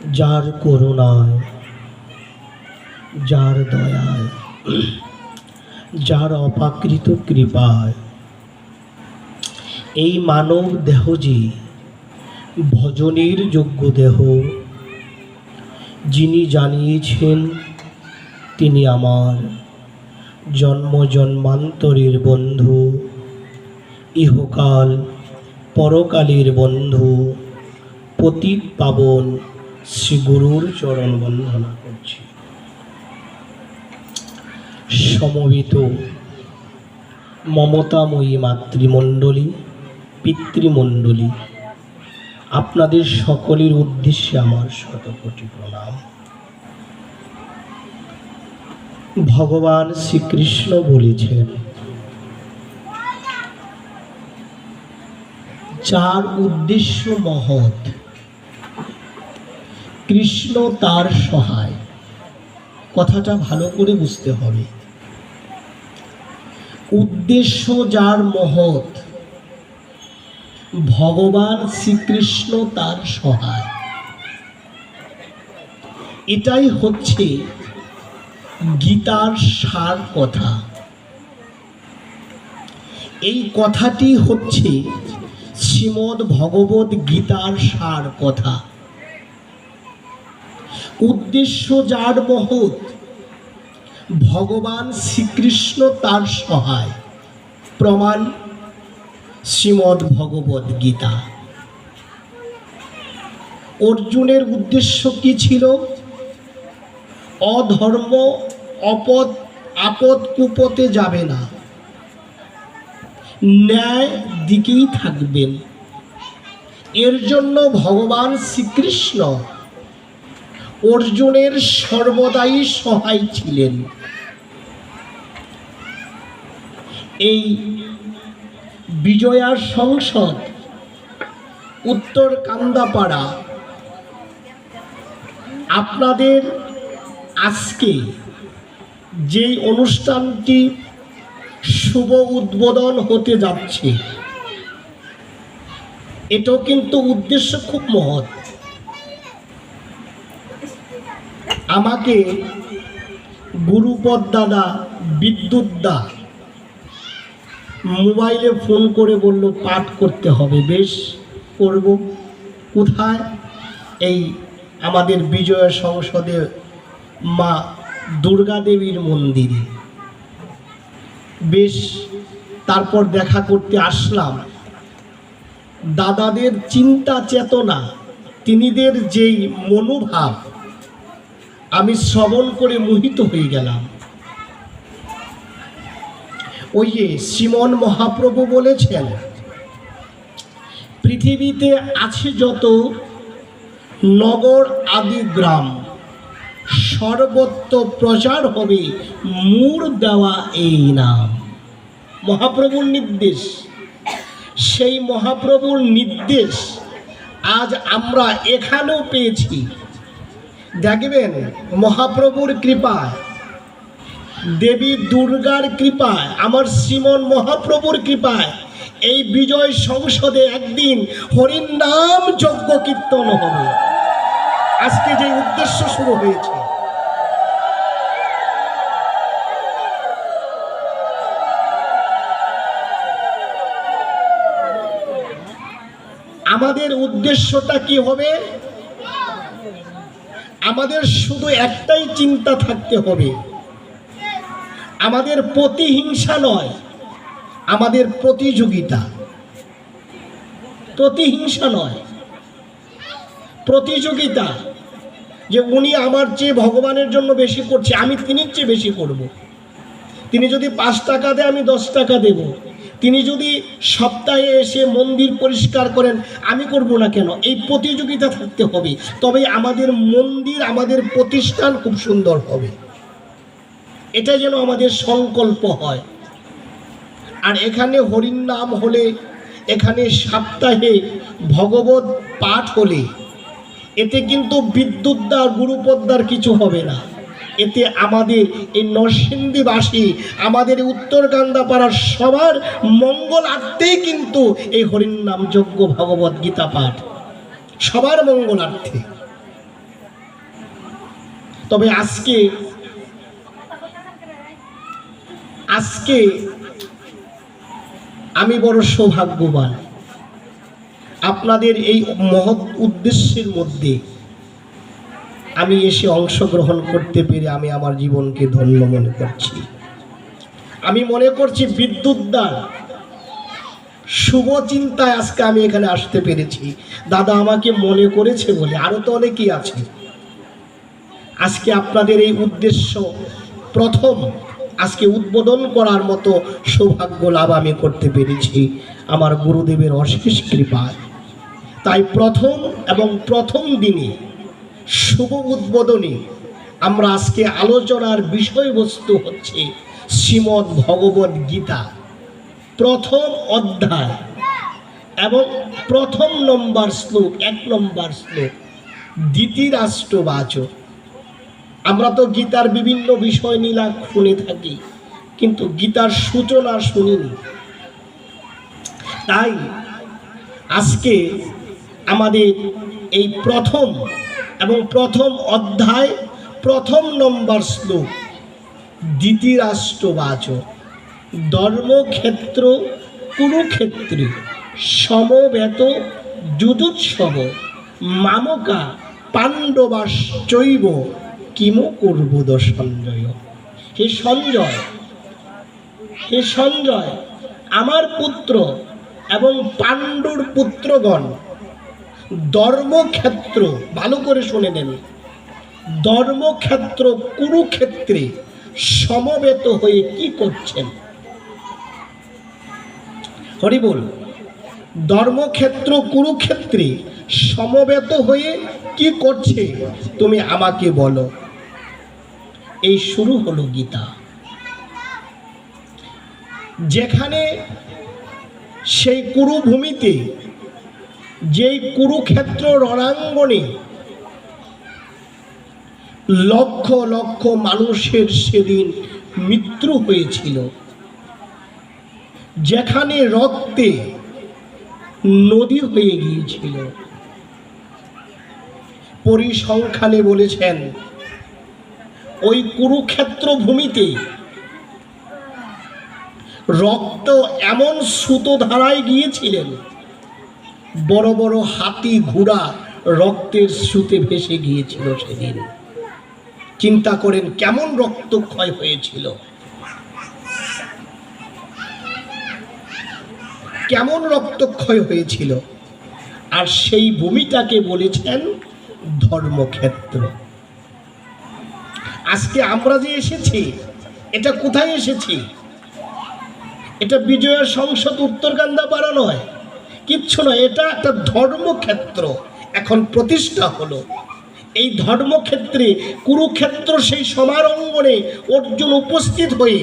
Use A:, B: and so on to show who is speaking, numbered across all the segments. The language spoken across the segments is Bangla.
A: যার করুণায়, যার দয়ায়, যার অপাকৃত কৃপায় এই মানব দেহ যে ভজনের যোগ্য দেহ, যিনি জানিয়েছেন তিনি আমার জন্ম জন্মান্তরের বন্ধু, ইহকাল পরকালের বন্ধু, পতিত পাবন শ্রী গুরুর চরণ বন্দনা করছি। সমবেত মমতাময়ী মাতৃমণ্ডলী, পিতৃমণ্ডলী, আপনাদের সকলের উদ্দেশ্যে আমার শতকোটি প্রণাম। ভগবান শ্রীকৃষ্ণ বলেছেন, যার উদ্দেশ্য মহৎ কৃষ্ণ তার সহায়। কথাটা ভালো করে বুঝতে হবে। উদ্দেশ্য যার মহৎ, ভগবান শ্রীকৃষ্ণ তার সহায়। এটাই হচ্ছে গীতার সার কথা। এই কথাটি হচ্ছে শ্রীমদ্ ভগবদ্ গীতার সার কথা। উদ্দেশ্য যার মহৎ, ভগবান শ্রীকৃষ্ণ তার সহায়। প্রমাণ শ্রীমদ্ ভগবদ্ গীতা। অর্জুনের উদ্দেশ্য কি ছিল? অধর্ম আপদ কুপথে যাবে না, ন্যায় দিকেই থাকবেন। এর জন্য ভগবান শ্রীকৃষ্ণ অর্জুনের সর্বদাই সহায় ছিলেন। এই বিজয়া সংসদ উত্তর কান্দাপাড়া আপনাদের আজকে যেই অনুষ্ঠানটি শুভ উদ্বোধন হতে যাচ্ছে, এটাও কিন্তু উদ্দেশ্য খুব মহৎ। আমাকে গুরুপদ দাদা, বিদ্যুৎ দা মোবাইলে ফোন করে বলল পাঠ করতে হবে। বেশ, করব। কোথায়? এই আমাদের বিজয়া সংসদে মা দুর্গা দেবীর মন্দিরে। বেশ, তারপর দেখা করতে আসলাম। দাদাদের চিন্তা চেতনা, তিনিদের যেই মনোভাব, আমি শ্রবণ করে মোহিত হয়ে গেলাম। ওই যে শ্রীমন মহাপ্রভু বলেছেন, পৃথিবীতে আছে যত নগর আদি গ্রাম, সর্বত্র প্রচার হবে মূর দেওয়া এই নাম। মহাপ্রভুর নির্দেশ। সেই মহাপ্রভুর নির্দেশ আজ আমরা এখানেও পেয়েছি। দেখবেন মহাপ্রভুর কৃপায়, দেবী দুর্গার কৃপায়, আমার শ্রীমন মহাপ্রভুর কৃপায় এই বিজয় সংসদে একদিন হরির নাম যজ্ঞ কীর্তন হবে। আজকে যে উদ্দেশ্য শুরু হয়েছে, আমাদের উদ্দেশ্যটা কি হবে? আমাদের শুধু একটাই চিন্তা থাকতে হবে, আমাদের প্রতিহিংসা নয়, আমাদের প্রতিযোগিতা। প্রতিহিংসা নয়, প্রতিযোগিতা। যে উনি আমার চেয়ে ভগবানের জন্য বেশি করছে, আমি তিনির চেয়ে বেশি করব। তিনি যদি 5 টাকা দেয়, আমি 10 টাকা দেব। তিনি যদি সপ্তাহে এসে মন্দির পরিষ্কার করেন, আমি করব না কেন? এই প্রতিযোগিতা থাকতে হবে। তবে আমাদের মন্দির, আমাদের প্রতিষ্ঠান খুব সুন্দর হবে। এটা যেন আমাদের সংকল্প হয়। আর এখানে হরির নাম হলে, এখানে সপ্তাহে ভগবত পাঠ হলে, এতে কিন্তু বিদ্যুৎদার গুরুপদ্দার কিছু হবে না। এতে আমাদের এই নরসিংদীবাসী, আমাদের উত্তর কান্দাপাড়ার সবার মঙ্গলার্থেই কিন্তু এই হরির নাম যজ্ঞ ভগবত গীতা পাঠ, সবার মঙ্গলার্থে। তবে আজকে আমি বড় সৌভাগ্যবান, আপনাদের এই মহৎ উদ্দেশ্যের মধ্যে আমি এসে অংশগ্রহণ করতে পেরে আমি আমার জীবনকে ধন্য মনে করছি। আমি মনে করছি বিদ্যুৎ দান শুভ চিন্তায় আজকে আমি এখানে আসতে পেরেছি। দাদা আমাকে মনে করেছে বলে, আরো তো অনেকেই আছে। আজকে আপনাদের এই উদ্দেশ্য প্রথম আজকে উদ্বোধন করার মতো সৌভাগ্য লাভ আমি করতে পেরেছি আমার গুরুদেবের অশেষ কৃপায়। তাই প্রথম দিনে শুভ উদ্বোধনে আমরা আজকে আলোচনার বিষয়বস্তু হচ্ছে শ্রীমদ্ ভগবদ গীতা প্রথম অধ্যায় এবং প্রথম নম্বর শ্লোক, 1 নম্বর শ্লোক, ধৃতরাষ্ট্রবাচ। আমরা তো গীতার বিভিন্ন বিষয় নীলা শুনে থাকি, কিন্তু গীতার সূচনা শুনিনি। তাই আজকে আমাদের এই প্রথম অধ্যায় প্রথম নম্বর শ্লোক, ধৃতরাষ্ট্রবাচ। ধর্মক্ষেত্র কুরুক্ষেত্রে সমবেত যুযুৎসব মামকা পাণ্ডবাশ্চৈব কিম কুর্বুদ সঞ্জয়। হে সঞ্জয়, আমার পুত্র এবং পাণ্ডুর পুত্রগণ ধর্মক্ষেত্র, ভালো করে শুনে নেন, ধর্মক্ষেত্র কুরুক্ষেত্রে সমবেত হয়ে কি করছেন? হরি বল। ধর্মক্ষেত্র কুরুক্ষেত্রে সমবেত হয়ে কি করছে তুমি আমাকে বলো। এই শুরু হলো গীতা, যেখানে সেই কুরুভূমিতে, যেই কুরুক্ষেত্র রণাঙ্গনে লক্ষ লক্ষ মানুষের সেদিন মৃত্যু হয়েছিল, যেখানে রক্তে নদী হয়ে গিয়েছিল। পরিসংখ্যানে বলেছেন ওই কুরুক্ষেত্র ভূমিতে রক্ত এমন সুতো ধারায় গিয়েছিলেন, বড় বড় হাতি ঘোড়া রক্তের স্রোতে ভেসে গিয়েছিল সেদিন। চিন্তা করেন কেমন রক্তক্ষয় হয়েছিল, কেমন রক্তক্ষয় হয়েছিল। আর সেই ভূমিটাকে বলেছেন ধর্মক্ষেত্র। আজকে আমরা যে এসেছি, এটা কোথায় এসেছি? এটা বিজয়া সংসদ উত্তরকান্দাপাড়া নয়, কিচ্ছু নয়, এটা একটা ধর্মক্ষেত্র এখন প্রতিষ্ঠা হলো। এই ধর্মক্ষেত্রে কুরুক্ষেত্র সেই সমারঙ্গনে অর্জুন উপস্থিত হয়ে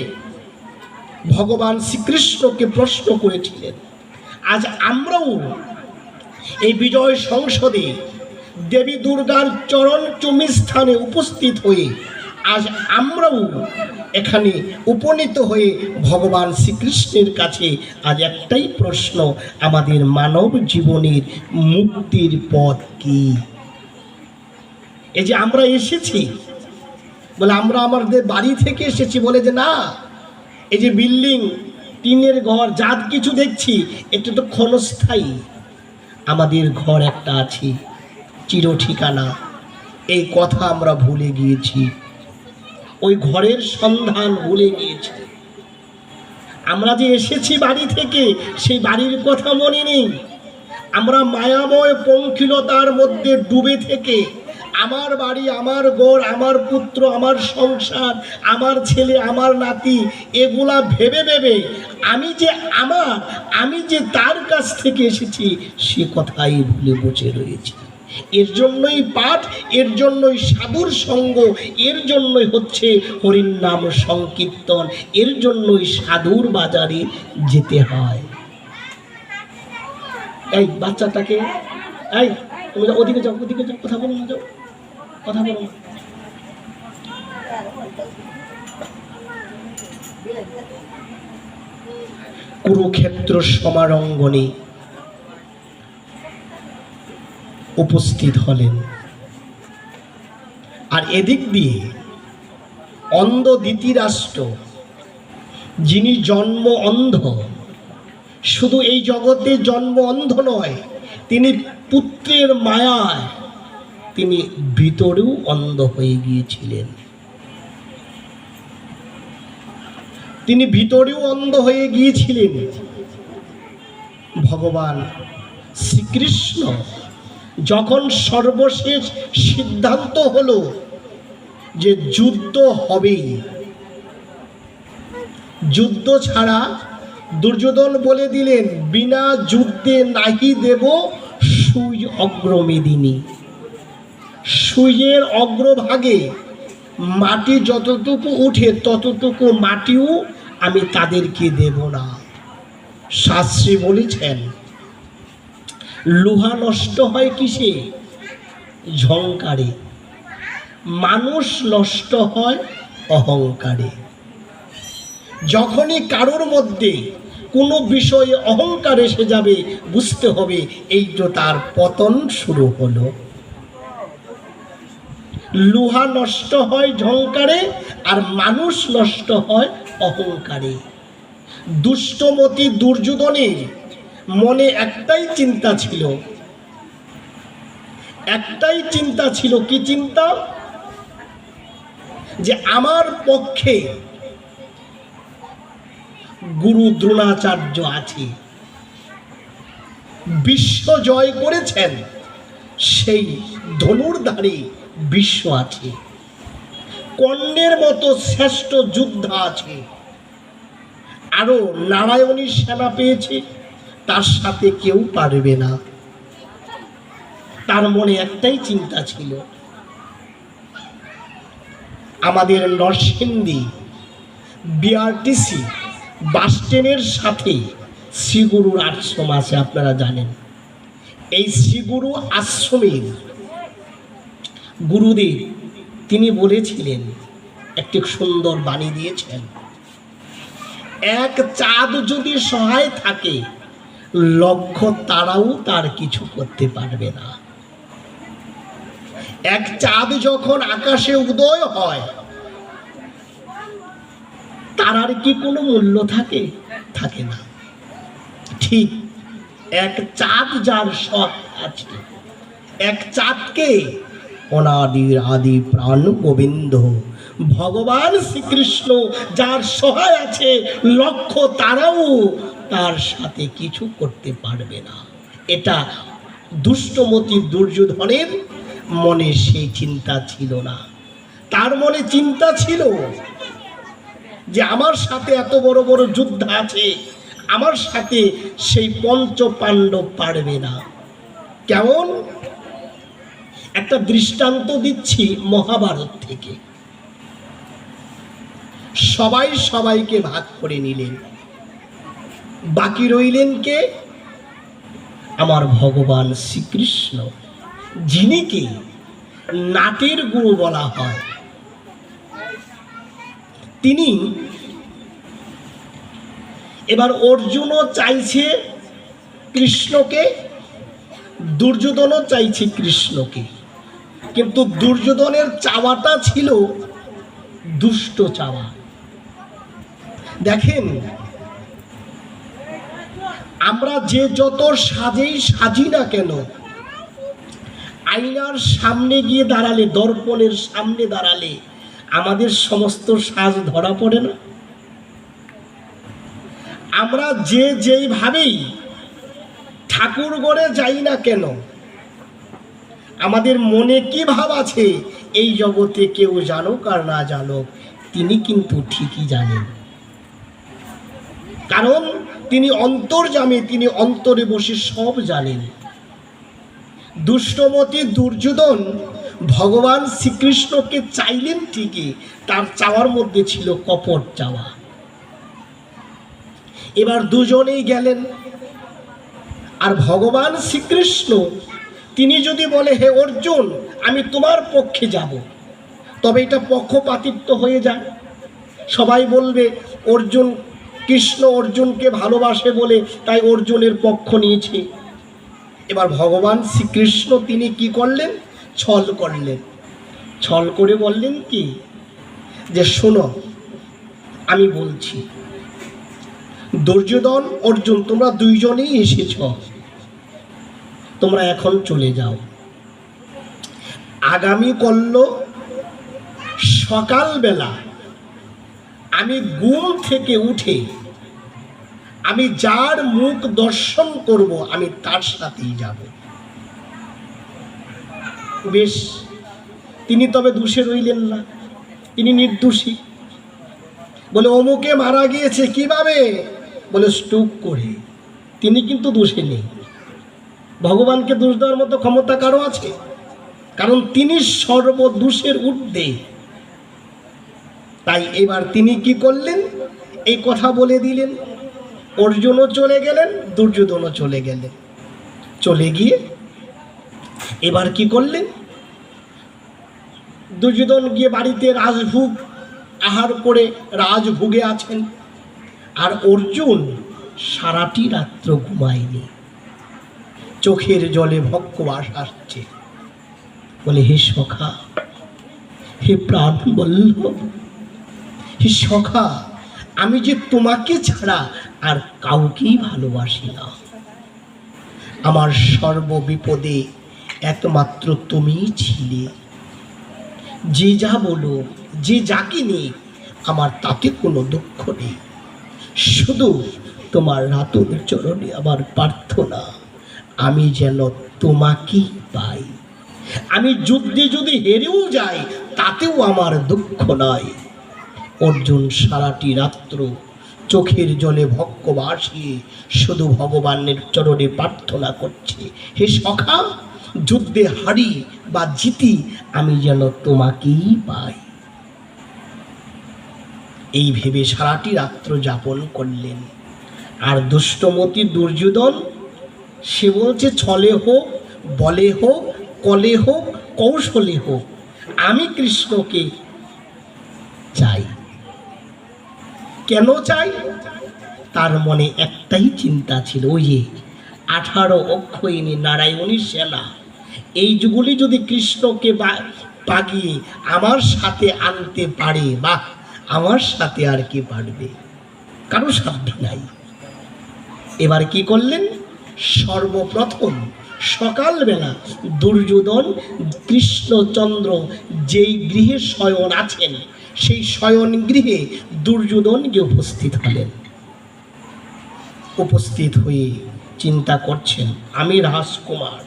A: ভগবান শ্রীকৃষ্ণকে প্রশ্ন করেছিলেন। আজ আমরাও এই বিজয় সংসদে দেবী দুর্গার চরণ চুমি স্থানে উপস্থিত হয়ে আজ আমরাও এখানে উপনীত হয়ে ভগবান শ্রীকৃষ্ণের কাছে আজ একটাই প্রশ্ন, আমাদের মানব জীবনের মুক্তির পথ কি? এই যে আমরা এসেছি বলে, আমরা আমাদের বাড়ি থেকে এসেছি বলে যে না, এই যে বিল্ডিং, টিনের ঘর, যা কিছু দেখছি এটা তো ক্ষণস্থায়ী। আমাদের ঘর একটা আছে, চির ঠিকানা, এই কথা আমরা ভুলে গিয়েছি, ওই ঘরের সন্ধান ভুলে গিয়েছি। আমরা যে এসেছি বাড়ি থেকে, সেই বাড়ির কথা মনে নেই। আমরা মায়াময় পঙ্কিলতার মধ্যে ডুবে থেকে আমার বাড়ি, আমার ঘর, আমার পুত্র, আমার সংসার, আমার ছেলে, আমার নাতি, এগুলা ভেবে ভেবে আমি যে তার কাছ থেকে এসেছি সে কথাই ভুলে বসে রয়েছি। এর জন্যই পাঠ, এর জন্যই সাধুর সঙ্গ, এর জন্যই হচ্ছে হরির নাম সংকীর্তন, এর জন্যই সাধুর বাজারে যেতে হয়। এই বাচ্চাটাকে, এই তুমি ওদিকে যাও, ওদিকে যাও, কথা বলো না, যাও, কথা বলো না। কুরুক্ষেত্র সমারঙ্গনে উপস্থিত হলেন। আর এদিক দিয়ে অন্ধ ধৃতরাষ্ট্র, যিনি জন্ম অন্ধ, শুধু এই জগতে জন্ম অন্ধ নয়, তিনি পুত্রের মায়ায় তিনি ভিতরেও অন্ধ হয়ে গিয়েছিলেন। তিনি ভিতরেও অন্ধ হয়ে গিয়েছিলেন। ভগবান শ্রীকৃষ্ণ যখন সর্বশেষ সিদ্ধান্ত হলো যে যুদ্ধ হবেই, যুদ্ধ ছাড়া দুর্যোধন বলে দিলেন, বিনা যুদ্ধে নাহি দেব সুই অগ্রমেদিনী। সুইয়ের অগ্রভাগে মাটি যতটুকু উঠে ততটুকু মাটিও আমি তাদেরকে দেব না। শাস্ত্রী বলেছেন, লোহা নষ্ট হয় কিসে? ঝংকারে। মানুষ নষ্ট হয় অহংকারে। যখনই কারোর মধ্যে কোনো বিষয়ে অহংকার এসে যাবে, বুঝতে হবে এই তো তার পতন শুরু হলো। লোহা নষ্ট হয় ঝংকারে, আর মানুষ নষ্ট হয় অহংকারে। দুষ্টমতি দুর্যোধনের মনে একটাই চিন্তা ছিল, একটাই চিন্তা ছিল। কি চিন্তা? যে আমার পক্ষে গুরু দ্রোণাচার্য আছে, বিশ্ব জয় করেছেন, সেই ধনুর্ধারী বিশ্ব আছে, কর্ণের মতো শ্রেষ্ঠ যোদ্ধা আছে, আরো নারায়ণী সেনা পেয়েছে, তার সাথে কেউ পারবে না। তার মনে একটাই চিন্তা ছিল। আমাদের নরসিংদী বিআরটিসি বাস স্ট্যান্ডের সাথে শ্রীগুরুর আশ্রম আছে, আপনারা জানেন। এই শ্রীগুরু আশ্রমের গুরুদেব তিনি বলেছিলেন, একটি সুন্দর বাণী দিয়েছেন, এক চাঁদ যদি সহায় থাকে, লক্ষ তারাও তার কিছু করতে পারবে না। এক চাঁদ যখন আকাশে উদয় হয়, তারার কি কোনো মূল্য থাকে? থাকে না। ঠিক এক চাঁদ যার সহায় আছে, এক চাঁদকে অনাদির আদি প্রাণ গোবিন্দ ভগবান শ্রীকৃষ্ণ যার সহায় আছে, লক্ষ তারাও তার সাথে কিছু করতে পারবে না। এটা দুষ্টমতি দুর্যোধনের মনে সেই চিন্তা ছিল না। তার মনে চিন্তা ছিল যে আমার সাথে এত বড় বড় যুদ্ধ আছে, আমার সাথে সেই পঞ্চ পাণ্ডব পারবে না। কেমন? একটা দৃষ্টান্ত দিচ্ছি মহাভারত থেকে। সবাই সবাইকে ভাগ করে নিলেন, বাকি রইলেন কে? আমার ভগবান শ্রীকৃষ্ণ, যিনি কি নাটের গুরু বলা হয়। তিনি এবার অর্জুনও চাইছে কৃষ্ণকে, দুর্যোধনও চাইছে কৃষ্ণকে, কিন্তু দুর্যোধনের চাওয়াটা ছিল দুষ্ট চাওয়া। দেখেন, আমরা যে যত সাজেই সাজি না কেন, আয়নার সামনে গিয়ে দাঁড়ালে, দর্পণের সামনে দাঁড়ালে আমাদের সমস্ত সাজ ধরা পড়ে না? আমরা যে যেইভাবেই ঠাকুর ঘরে যাই না কেন, আমাদের মনে কি ভাব আছে এই জগতে কেউ জানুক আর না জানুক, তিনি কিন্তু ঠিকই জানেন। কারণ তিনি অন্তর্যামী, তিনি অন্তরে বসে সব জানেন। দুষ্টমতি দুর্যোধন ভগবান শ্রীকৃষ্ণকে চাইলেন ঠিকই, তার চাওয়ার মধ্যে ছিল কপট চাওয়া। এবার দুজনেই গেলেন, আর ভগবান শ্রীকৃষ্ণ তিনি যদি বলে, হে অর্জুন আমি তোমার পক্ষে যাব, তবে এটা পক্ষপাতিত্ব হয়ে যায়। সবাই বলবে অর্জুন, কৃষ্ণ অর্জুনকে ভালোবাসে বলে তাই অর্জুনের পক্ষ নিয়েছে। এবার ভগবান শ্রীকৃষ্ণ তিনি কি করলেন? ছল করলেন। ছল করে বললেন কি, যে শোনো আমি বলছি, দুর্যোধন অর্জুন তোমরা দুইজনেই এসেছ, তোমরা এখন চলে যাও। আগামী কল্য সকালবেলা আমি ঘুম থেকে উঠে আমি যার মুখ দর্শন করব আমি তার সাথেই যাব। বেশ, তিনি তবে দোষে রইলেন না, তিনি নির্দোষী। বলে অমুকে মারা গিয়েছে কিভাবে? বলে স্ট্রোক করে। তিনি কিন্তু দোষে নেই। ভগবানকে দোষ দেওয়ার মতো ক্ষমতা কারো আছে? কারণ তিনি সর্বদোষের ঊর্ধ্বে। তাই এবার তিনি কি করলেন, এই কথা বলে দিলেন। অর্জুনও চলে গেলেন, দুর্যোধনও চলে গেলেন। চলে গিয়ে এবার কি করলেন, দুর্যোধন গিয়ে বাড়িতে রাজভোগ আহার করে রাজভোগে আছেন, আর অর্জুন সারাটি রাত্র ঘুমায়নি, চোখের জলে ভক্কবাস আসছে। বলে হে সখা, হে প্রাণ বল্লভ, হে সখা, আমি যে তোমাকে ছাড়া আর কাউকেই ভালোবাসি না। আমার সর্ববিপদে একমাত্র তুমিই ছিলে। যে যা বলো, যে যাকে নিয়ে আমার তাতে কোনো দুঃখ নেই, শুধু তোমার রাতুল চরণে আমার প্রার্থনা আমি যেন তোমাকেই পাই। আমি যুদ্ধে যদি হেরেও যাই তাতেও আমার দুঃখ নয়। অর্জুন সারাটি রাত্র চোখের জলে ভক্ক ভাসিয়ে শুধু ভগবানের চরণে প্রার্থনা করছে, হে সখা, যুদ্ধে হারি বা জিতি আমি যেন তোমাকেই পাই। এই ভেবে সারাটি রাত্র যাপন করলেন। আর দুষ্টমতি দুর্যোধন, সে বলছে ছলে হোক, বলে হোক, কলে হোক, কৌশলে হোক, আমি কৃষ্ণকে চাই। কেন চাই? তার মনে একটাই চিন্তা ছিল, ওই যে 18 অক্ষয়িনী নারায়ণী সেনা, এই যুগলি যদি কৃষ্ণকে পাগিয়ে আমার সাথে আনতে পারে, বা আমার সাথে আর কি পারবে, কারো সাধ্য নাই। এবার কি করলেন, সর্বপ্রথম সকালবেলা দুর্যোধন কৃষ্ণচন্দ্র যেই গৃহে শয়ন আছেন সেই শয়ন গৃহে দুর্যোধন গিয়ে উপস্থিত হলেন। উপস্থিত হয়ে চিন্তা করছেন, আমি রাজকুমার,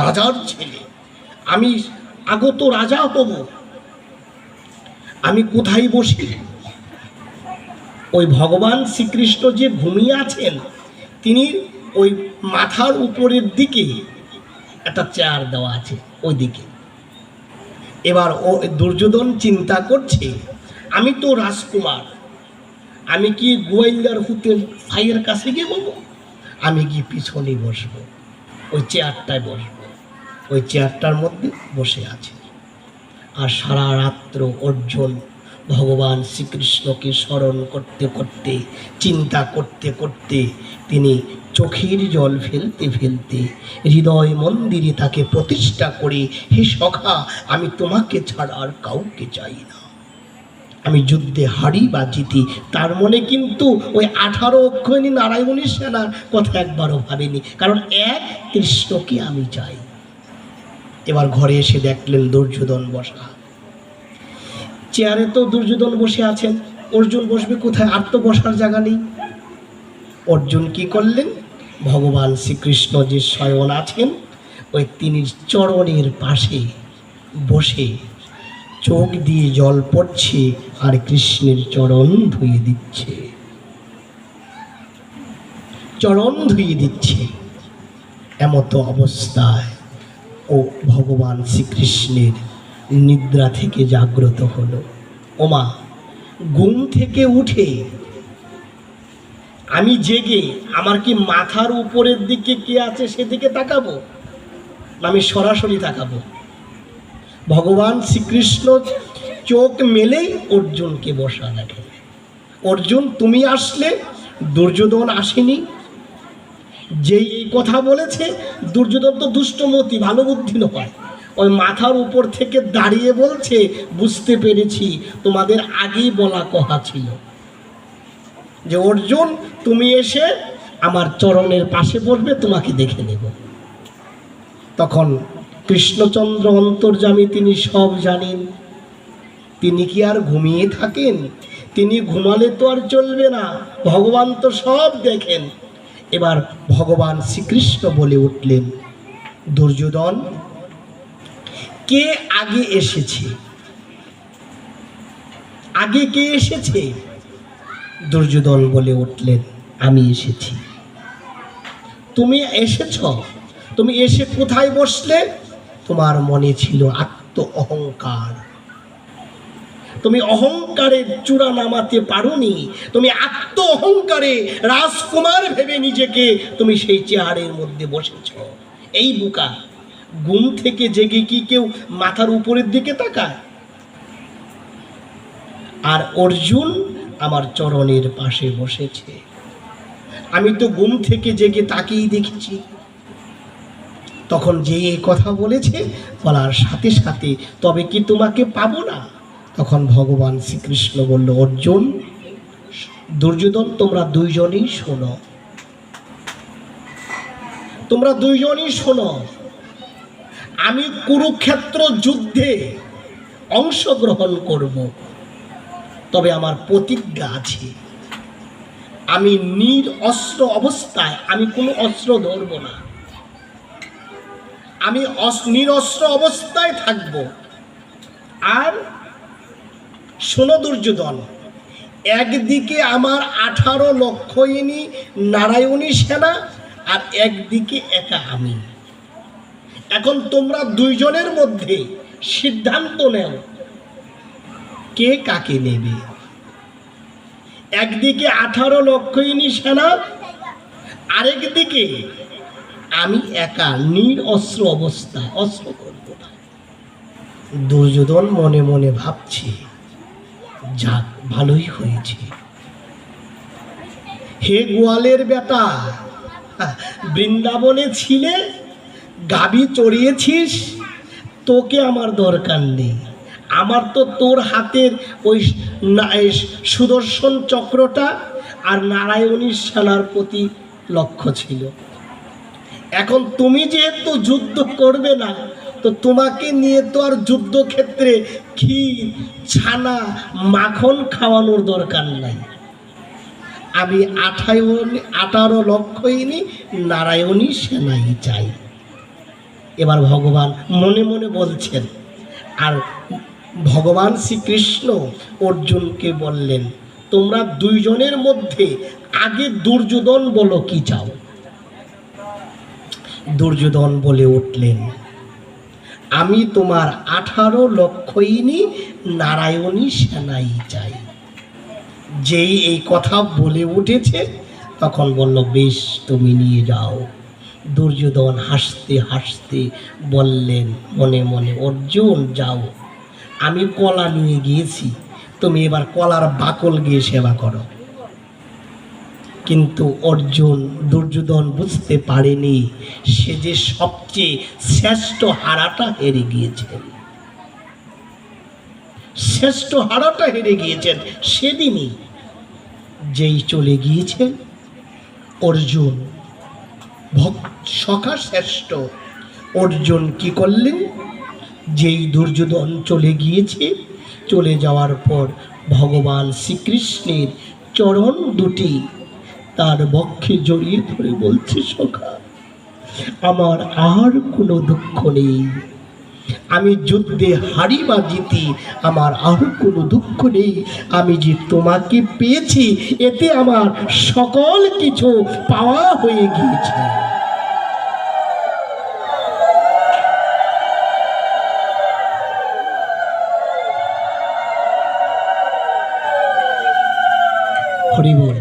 A: রাজার ছেলে, আমি আগত রাজা হব, আমি কোথায় বসি? ওই ভগবান শ্রীকৃষ্ণ যে ঘুমিয়ে আছেন, তিনি ওই মাথার উপরের দিকে একটা চেয়ার দেওয়া আছে, ওই দিকে। এবার ও দুর্যোধন চিন্তা করছে, আমি তো রাজকুমার, আমি কি গোয়েন্দার হুতের ভাইয়ের কাছে গিয়ে বলবো? আমি কি পিছনে বসবো, ওই চেয়ারটায় বসবো। ওই চেয়ারটার মধ্যে বসে আছে। আর সারা রাত্র অর্জুন ভগবান শ্রীকৃষ্ণকে স্মরণ করতে করতে, চিন্তা করতে করতে তিনি চোখের জল ফেলতে ফেলতে হৃদয় মন্দিরে তাকে প্রতিষ্ঠা করে, হে সখা, আমি তোমাকে ছাড়া আর কাউকে চাই না, আমি যুদ্ধে হারি বা জিতি। তার মনে কিন্তু ওই 18 অক্ষয়িনী নারায়ণী সেনার কথা একবারও ভাবেনি, কারণ এক কৃষ্ণকে আমি চাই। এবার ঘরে এসে দেখলেন দুর্যোধন বসা। চেয়ারে তো দুর্যোধন বসে আছেন, অর্জুন বসবে কোথায়? আর তো বসার জায়গা নেই। অর্জুন কি করলেন, ভগবান শ্রীকৃষ্ণ যে শয়ন আছেন ওই তিনি চরণের পাশে বসে চোখ দিয়ে জল পড়ছে আর কৃষ্ণের চরণ ধুয়ে দিচ্ছে, চরণ ধুয়ে দিচ্ছে। এমতো অবস্থায় ও ভগবান শ্রীকৃষ্ণের নিদ্রা থেকে জাগ্রত হলো। ওমা, ঘুম থেকে উঠে আমি জেগে আমার কি মাথার উপরের দিকে কে আছে সেদিকে তাকাবো, না আমি সরাসরি তাকাবো? ভগবান শ্রীকৃষ্ণ চোখ মেলেই অর্জুনকে বসা দেখে। অর্জুন তুমি আসলে, দুর্যোধন আসেনি। যেই এই কথা বলেছে, দুর্যোধন তো দুষ্টমতি, ভালো বুদ্ধি নয়, ওই মাথার উপর থেকে দাঁড়িয়ে বলছে, বুঝতে পেরেছি তোমাদের আগেই বলা কথা ছিল যে অর্জুন তুমি এসে আমার চরণের পাশে বসবে, তোমাকে দেখে নেব। তখন কৃষ্ণচন্দ্র অন্তর্যামী, তিনি সব জানেন। তিনি কি আর ঘুমিয়ে থাকেন? তিনি ঘুমালে তো আর চলবে না, ভগবান তো সব দেখেন। এবার ভগবান শ্রীকৃষ্ণ বলে উঠলেন, দুর্যোধন, কে আগে এসেছে? আগে কে এসেছে? দুর্যোধন বলে উঠলেন, আমি এসেছি। তুমি এসেছ? তুমি এসে কোথায় বসলে? তোমার মনে ছিল আত্ম অহংকার, তুমি অহংকারের চূড়া নামাতে পারোনি। তুমি আত্ম অহংকারে রাজকুমার ভেবে নিজেকে তুমি সেই চেয়ারের মধ্যে বসেছ। এই বোকা, ঘুম থেকে জেগে কি কেউ মাথার উপরের দিকে তাকায়? আর অর্জুন আমার চরণের পাশে বসেছে, আমি তো ঘুম থেকে জেগে তাকেই দেখেছি। তখন যে এই কথা বলেছে, বলার সাথে সাথে, তবে কি তোমাকে পাবো না? তখন ভগবান শ্রীকৃষ্ণ বলল, অর্জুন, দুর্যোধন, তোমরা দুইজনেই শোনো, তোমরা দুইজনই শোনো। আমি কুরুক্ষেত্র যুদ্ধে অংশগ্রহণ করব, তবে আমার প্রতিজ্ঞা আছে, আমি নিরস্ত্র অবস্থায় আমি কোনো অস্ত্র ধরব না, আমি নিরস্ত্র অবস্থায় থাকব। আর শোনো দুর্যোধন, একদিকে আমার 18 লক্ষইনী নারায়ণী সেনা, আর একদিকে একা আমি। এখন তোমরা দুইজনের মধ্যে সিদ্ধান্ত নেও, কে কাকে নেবে। একদিকে 18 লক্ষইনী সেনা, আরেকদিকে আমি একা নিরস্ত্র অবস্থায়, অস্ত্র করব না। দুর্যোধন মনে মনে ভাবছে, যাক, ভালোই হয়েছে। হে গোয়ালের বেটা, বৃন্দাবনে ছিলে, গাবি চড়িয়েছিস, তোকে আমার দরকার নেই। আমার তো তোর হাতের ওই সুদর্শন চক্রটা আর নারায়ণীর সেনার প্রতি লক্ষ্য ছিল। এখন তুমি যেহেতু যুদ্ধ করবে না, তো তোমাকে নিয়ে তো আর যুদ্ধক্ষেত্রে ক্ষীর, ছানা, মাখন খাওয়ানোর দরকার নাই। আমি 18 লক্ষইনী নারায়ণী সেনাই চাই। এবার ভগবান মনে মনে বলছেন, আর ভগবান শ্রীকৃষ্ণ অর্জুনকে বললেন, তোমরা দুইজনের মধ্যে আগে দুর্যোধন বলো কি চাও। দুর্যোধন বলে উঠলেন, আমি তোমার 18 লক্ষইনী নারায়ণী সেনাই চাই। যেই এই কথা বলে উঠেছে, তখন বলল, বেশ, তুমি নিয়ে যাও। দুর্যোধন হাসতে হাসতে বললেন মনে মনে, অর্জুন যাও, আমি কলা নিয়ে গিয়েছি, তুমি এবার কলার বাকল গিয়ে সেবা করো। কিন্তু অর্জুন, দুর্যোধন বুঝতে পারেনি সে যে সবচেয়ে শ্রেষ্ঠ হারাটা হেরে গিয়েছেন। শ্রেষ্ঠ হারাটা হেরে গিয়েছেন সেদিনই, যেই চলে গিয়েছেন অর্জুন, সখা শ্রেষ্ঠ অর্জুন কি করলেন, যেই দুর্যোধন চলে গিয়েছে, চলে যাওয়ার পর ভগবান শ্রীকৃষ্ণের চরণ দুটি তার বক্ষে জড়িয়ে ধরে বলছে, সখা, আমার আর কোনো দুঃখ নেই, আমি যুদ্ধে হারি বা জিতি, আমার আর কোনো দুঃখ নেই। আমি যে তোমাকে পেয়েছি, এতে আমার সকল কিছু পাওয়া হয়ে গিয়েছে। হরি বল।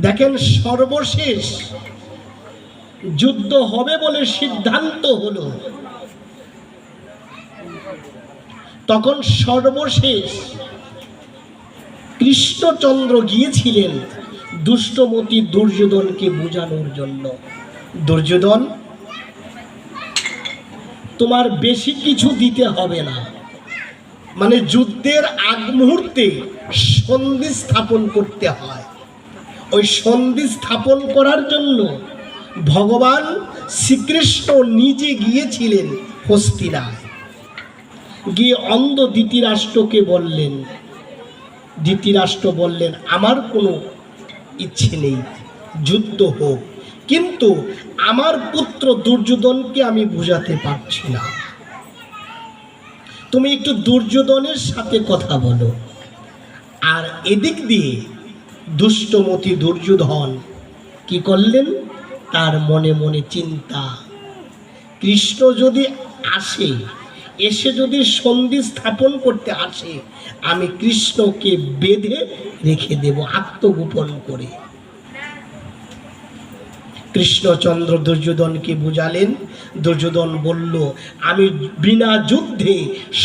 A: দেখেন, সর্বশেষ যুদ্ধ হবে বলে সিদ্ধান্ত হলো, তখন সর্বশেষ কৃষ্ণচন্দ্র গিয়েছিলেন দুষ্টমতি দুর্যোধনকে বোঝানোর জন্য। দুর্যোধন, তোমার বেশি কিছু দিতে হবে না। মানে যুদ্ধের আগ মুহূর্তে সন্ধি স্থাপন করতে হয়। ওই সন্ধি স্থাপন করার জন্য ভগবান শ্রীকৃষ্ণ নিজে গিয়েছিলেন হস্তিনায়। গিয়ে অন্ধ ধৃতরাষ্ট্রকে বললেন, ধৃতরাষ্ট্র বললেন আমার কোনো ইচ্ছে নেই, যুদ্ধ হোক, কিন্তু আমার পুত্র দুর্যোধনকে আমি বুঝাতে পারছি না, তুমি একটু দুর্যোধনের সাথে কথা বলো। আর এদিক দিয়ে দুষ্টমতি দুর্যোধন কি করলেন, তার মনে মনে চিন্তা, কৃষ্ণ যদি আসে, এসে যদি সন্ধি স্থাপন করতে আসে, আমি কৃষ্ণকে বেঁধে রেখে দেব আত্মগোপন করে। কৃষ্ণচন্দ্র দুর্যোধনকে বুঝালেন। দুর্যোধন বলল, আমি বিনা যুদ্ধে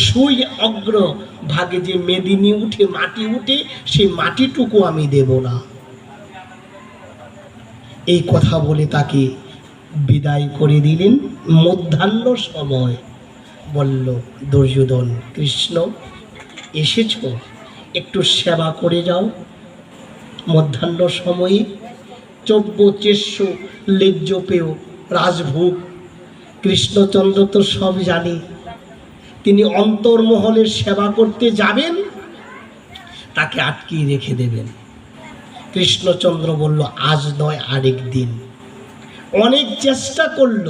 A: সুই অগ্র ভাগে যে মেদিনী উঠে মাটি উঠে, সেই মাটিটুকু আমি দেব না। এই কথা বলে তাকে বিদায় করে দিলেন। মধ্যাহ্ন সময় বলল দুর্যোধন, কৃষ্ণ এসেছ, একটু সেবা করে যাও। মধ্যাহ্ন সময়ে চব্য চেষ্য লেজ্জ পেয় রাজভোগ, কৃষ্ণচন্দ্র তো সব জানে। তিনি অন্তর্মহলের সেবা করতে যাবেন, তাকে আটকিয়ে রেখে দেবেন। কৃষ্ণচন্দ্র বলল, আজ নয় আরেক দিন। অনেক চেষ্টা করল,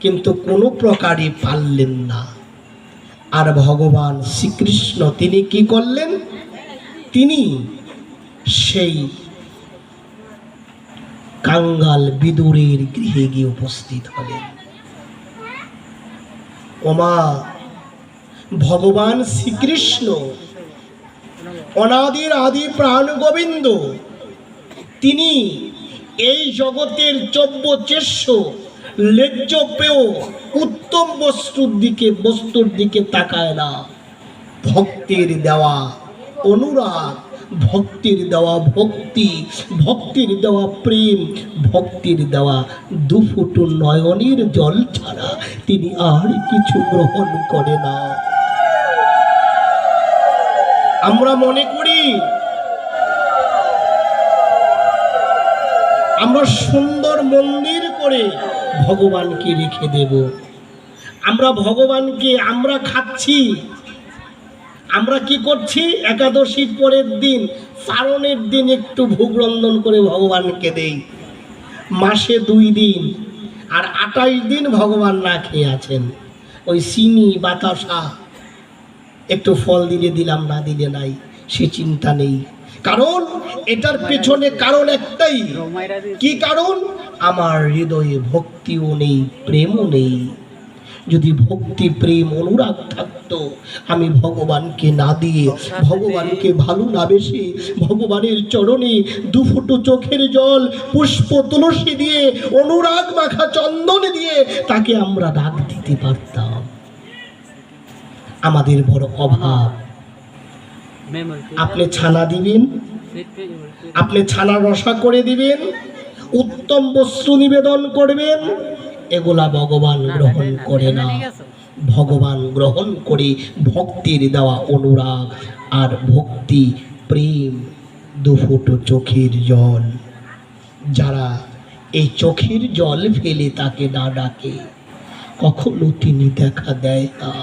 A: কিন্তু কোনো প্রকারে পারলেন না। আর ভগবান শ্রীকৃষ্ণ তিনি কি করলেন, তিনি সেই কাঙ্গাল বিদুরের গৃহে গিয়ে উপস্থিত হলেন। ওমা, ভগবান শ্রীকৃষ্ণ অনাদির আদি প্রাণ গোবিন্দ, তিনি এই জগতের চব্য চেষ্য লেজ্জ পেয় উত্তম বস্তুর দিকে তাকায় না। ভক্তির দেওয়া অনুরাগ, ভক্তির দেওয়া ভক্তি, ভক্তির দেওয়া প্রেম, ভক্তির দেওয়া দুফুটু নয়নের জল ছাড়া তিনি আর কিছু গ্রহণ করে না। আমরা মনে করি আমরা সুন্দর মন্দির করে ভগবানকে রেখে দেব। আমরা ভগবানকে আমরা খাচ্ছি, আমরা কি করছি, একাদশীর পরের দিন পারণের দিন একটু ভোগ রন্ধন করে ভগবানকে দেই। মাসে 2 দিন আর 28 দিন ভগবান না খেয়ে আছেন। ওই চিনি বাতাসা একটু ফল দিলে দিলাম, না দিলে নাই, সে চিন্তা নেই। কারণ এটার পেছনে কারণ একটাই। কি কারণ? আমার হৃদয়ে ভক্তিও নেই, প্রেমও নেই। যদি ভক্তি প্রেম অনুরাগ থাকতো, আমি ভগবানকে না দিয়ে, ভগবানকে ভালো না বেশি, ভগবানের চরণে দুফুটো চোখের জল, পুষ্প তুলসী দিয়ে, অনুরাগ মাখা চন্দন দিয়ে তাকে আমরা ডাক দিতে পারতাম। আমাদের বড় অভাব। আপনি ছানা দিবেন, আপনি ছানা রসা করে দিবেন, উত্তম বস্ত্র নিবেদন করবেন, এগুলা ভগবান গ্রহণ করে না। ভগবান গ্রহণ করে ভক্তির দেওয়া অনুরাগ আর ভক্তি প্রেম, দুফুটো চোখের জল। যারা এই চোখের জল ফেলে তাকে না ডাকে, কখনো তিনি দেখা দেয় না,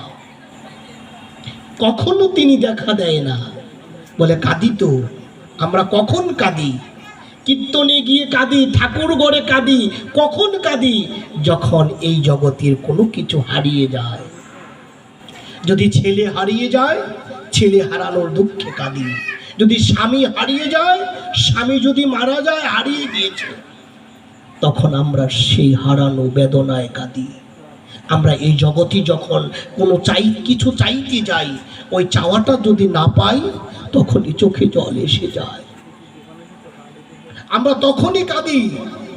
A: কখনো তিনি দেখা দেয় না। বলে কাঁদি তো, আমরা কখন কাঁদি? কীর্তনে গিয়ে কাঁদি, ঠাকুর ঘরে কাঁদি। কখন কাঁদি? যখন এই জগতের কোনো কিছু হারিয়ে যায়। যদি ছেলে হারিয়ে যায়, ছেলে হারানোর দুঃখে কাঁদি। যদি স্বামী হারিয়ে যায়, স্বামী যদি মারা যায়, হারিয়ে গিয়েছে, তখন আমরা সেই হারানো বেদনায় কাঁদি। আমরা এই জগতে যখন কোনো কিছু চাইতে যাই, ওই চাওয়াটা যদি না পাই, তখনই চোখে জল এসে যায়। আমরা তখনই কাঁদি।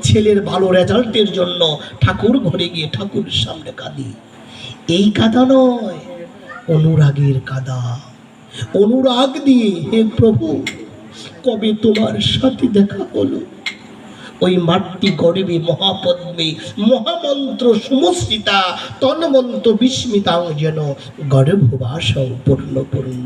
A: ছেলের ভালো রেজাল্টের জন্য ঠাকুর ঘরে গিয়ে ঠাকুরের সামনে কাঁদি। এই কাঁদা নয়, অনুরাগের কাঁদা। অনুরাগ দিয়ে, হে প্রভু, কবে তোমার সাথে দেখা হলো, ওই মাটি গর্বে মহাপদ্মে মহামন্ত্র সমশ্রিতা তন্মন্ত বিস্মিতাং যেন গর্ভবাসং পূর্ণ পূর্ণ।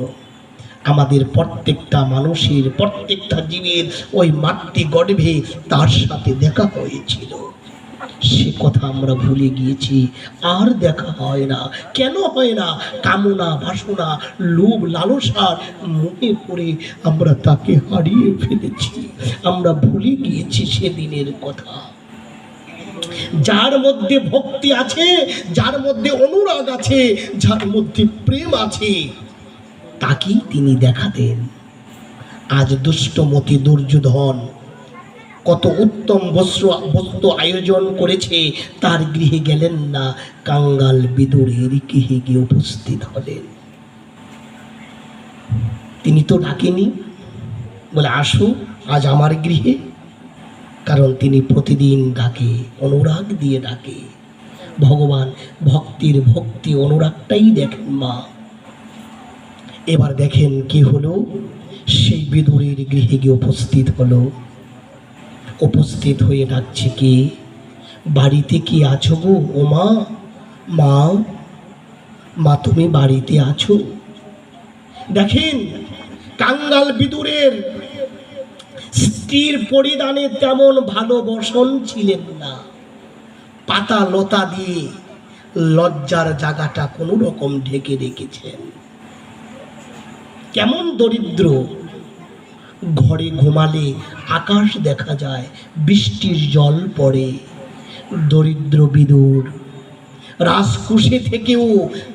A: আমাদের প্রত্যেকটা মানুষের, প্রত্যেকটা জীবের ওই মাতৃ গর্ভে তার সাথে দেখা হয়েছিল। সে কথা আমরা ভুলে গিয়েছি, আর দেখা হয় না। কেন হয় না? কামনা বাসনা লোভ লালসার মুখে পড়ে আমরা তাকে হারিয়ে ফেলেছি, আমরা ভুলে গিয়েছি সেদিনের কথা। যার মধ্যে ভক্তি আছে, যার মধ্যে অনুরাগ আছে, যার মধ্যে প্রেম আছে, তাকেই তিনি দেখাতেন। আজ দুষ্টমতি দুর্যোধন কত উত্তম বস্তু আয়োজন করেছে, তার গৃহে গেলেন না, কাঙ্গাল বিদুরের গৃহে গিয়ে উপস্থিত হলেন। তিনি তো ডাকেনি, বলে আসো আজ আমার গৃহে, কারণ তিনি প্রতিদিন ডাকে, অনুরাগ দিয়ে ডাকে। ভগবান ভক্তির ভক্তি অনুরাগটাই দেখেন মা। এবার দেখেন কি হলো, সেই বিদুরের গৃহে গিয়ে উপস্থিত হলো। উপস্থিত হয়ে ডাকছে কি, বাড়িতে কি আছো গো? ও মা, মা, মা তুমি বাড়িতে আছো? দেখেন কাঙ্গাল বিদুরের স্ত্রীর পরিধানে তেমন ভালো বসন ছিলেন না, পাতা লতা দিয়ে লজ্জার জায়গাটা কোনো রকম ঢেকে রেখেছেন। কেমন দরিদ্র, ঘরে ঘুমালে আকাশ দেখা যায়, বৃষ্টির জল পড়ে। দরিদ্র বিদুর রাজকুশে থেকেও